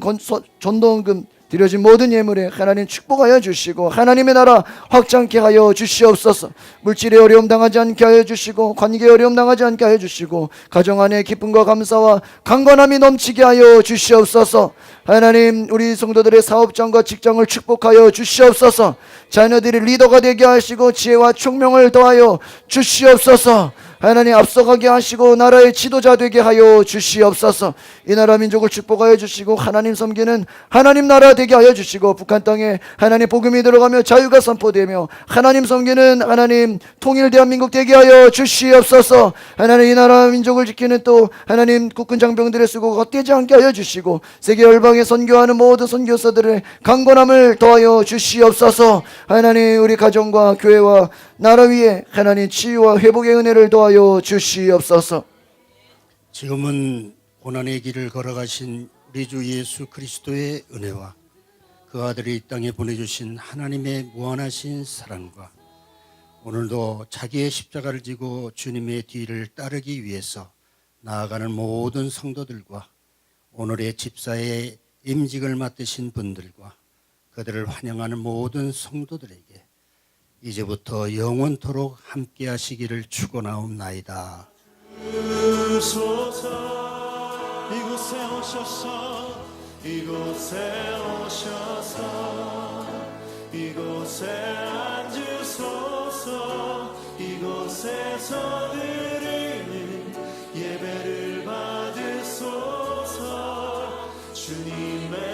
전도원금 드려진 모든 예물에 하나님 축복하여 주시고 하나님의 나라 확장케 하여 주시옵소서. 물질에 어려움 당하지 않게 하여 주시고 관계에 어려움 당하지 않게 하여 주시고 가정 안에 기쁨과 감사와 강건함이 넘치게 하여 주시옵소서. 하나님 우리 성도들의 사업장과 직장을 축복하여 주시옵소서. 자녀들이 리더가 되게 하시고 지혜와 총명을 더하여 주시옵소서. 하나님 앞서가게 하시고 나라의 지도자 되게 하여 주시옵소서. 이 나라 민족을 축복하여 주시고 하나님 섬기는 하나님 나라 되게 하여 주시고 북한 땅에 하나님 복음이 들어가며 자유가 선포되며 하나님 섬기는 하나님 통일 대한민국 되게 하여 주시옵소서. 하나님 이 나라 민족을 지키는 또 하나님 국군 장병들의 수고가 헛되지 않게 하여 주시고 세계 열방에 선교하는 모든 선교사들의 강건함을 더하여 주시옵소서. 하나님 우리 가정과 교회와 나라 위에 하나님 치유와 회복의 은혜를 더하여 주시옵소서. 지금은 고난의 길을 걸어가신 우리 주 예수 그리스도의 은혜와 그 아들을 이 땅에 보내주신 하나님의 무한하신 사랑과 오늘도 자기의 십자가를 지고 주님의 뒤를 따르기 위해서 나아가는 모든 성도들과 오늘의 집사의 임직을 맡으신 분들과 그들을 환영하는 모든 성도들에게 이제부터 영원토록 함께 하시기를 축원하옵나이다. 이곳에 오셔서 이곳에 오셔서 이곳에 앉으소서. 이곳에서 드리는 예배를 받으소서. 주님의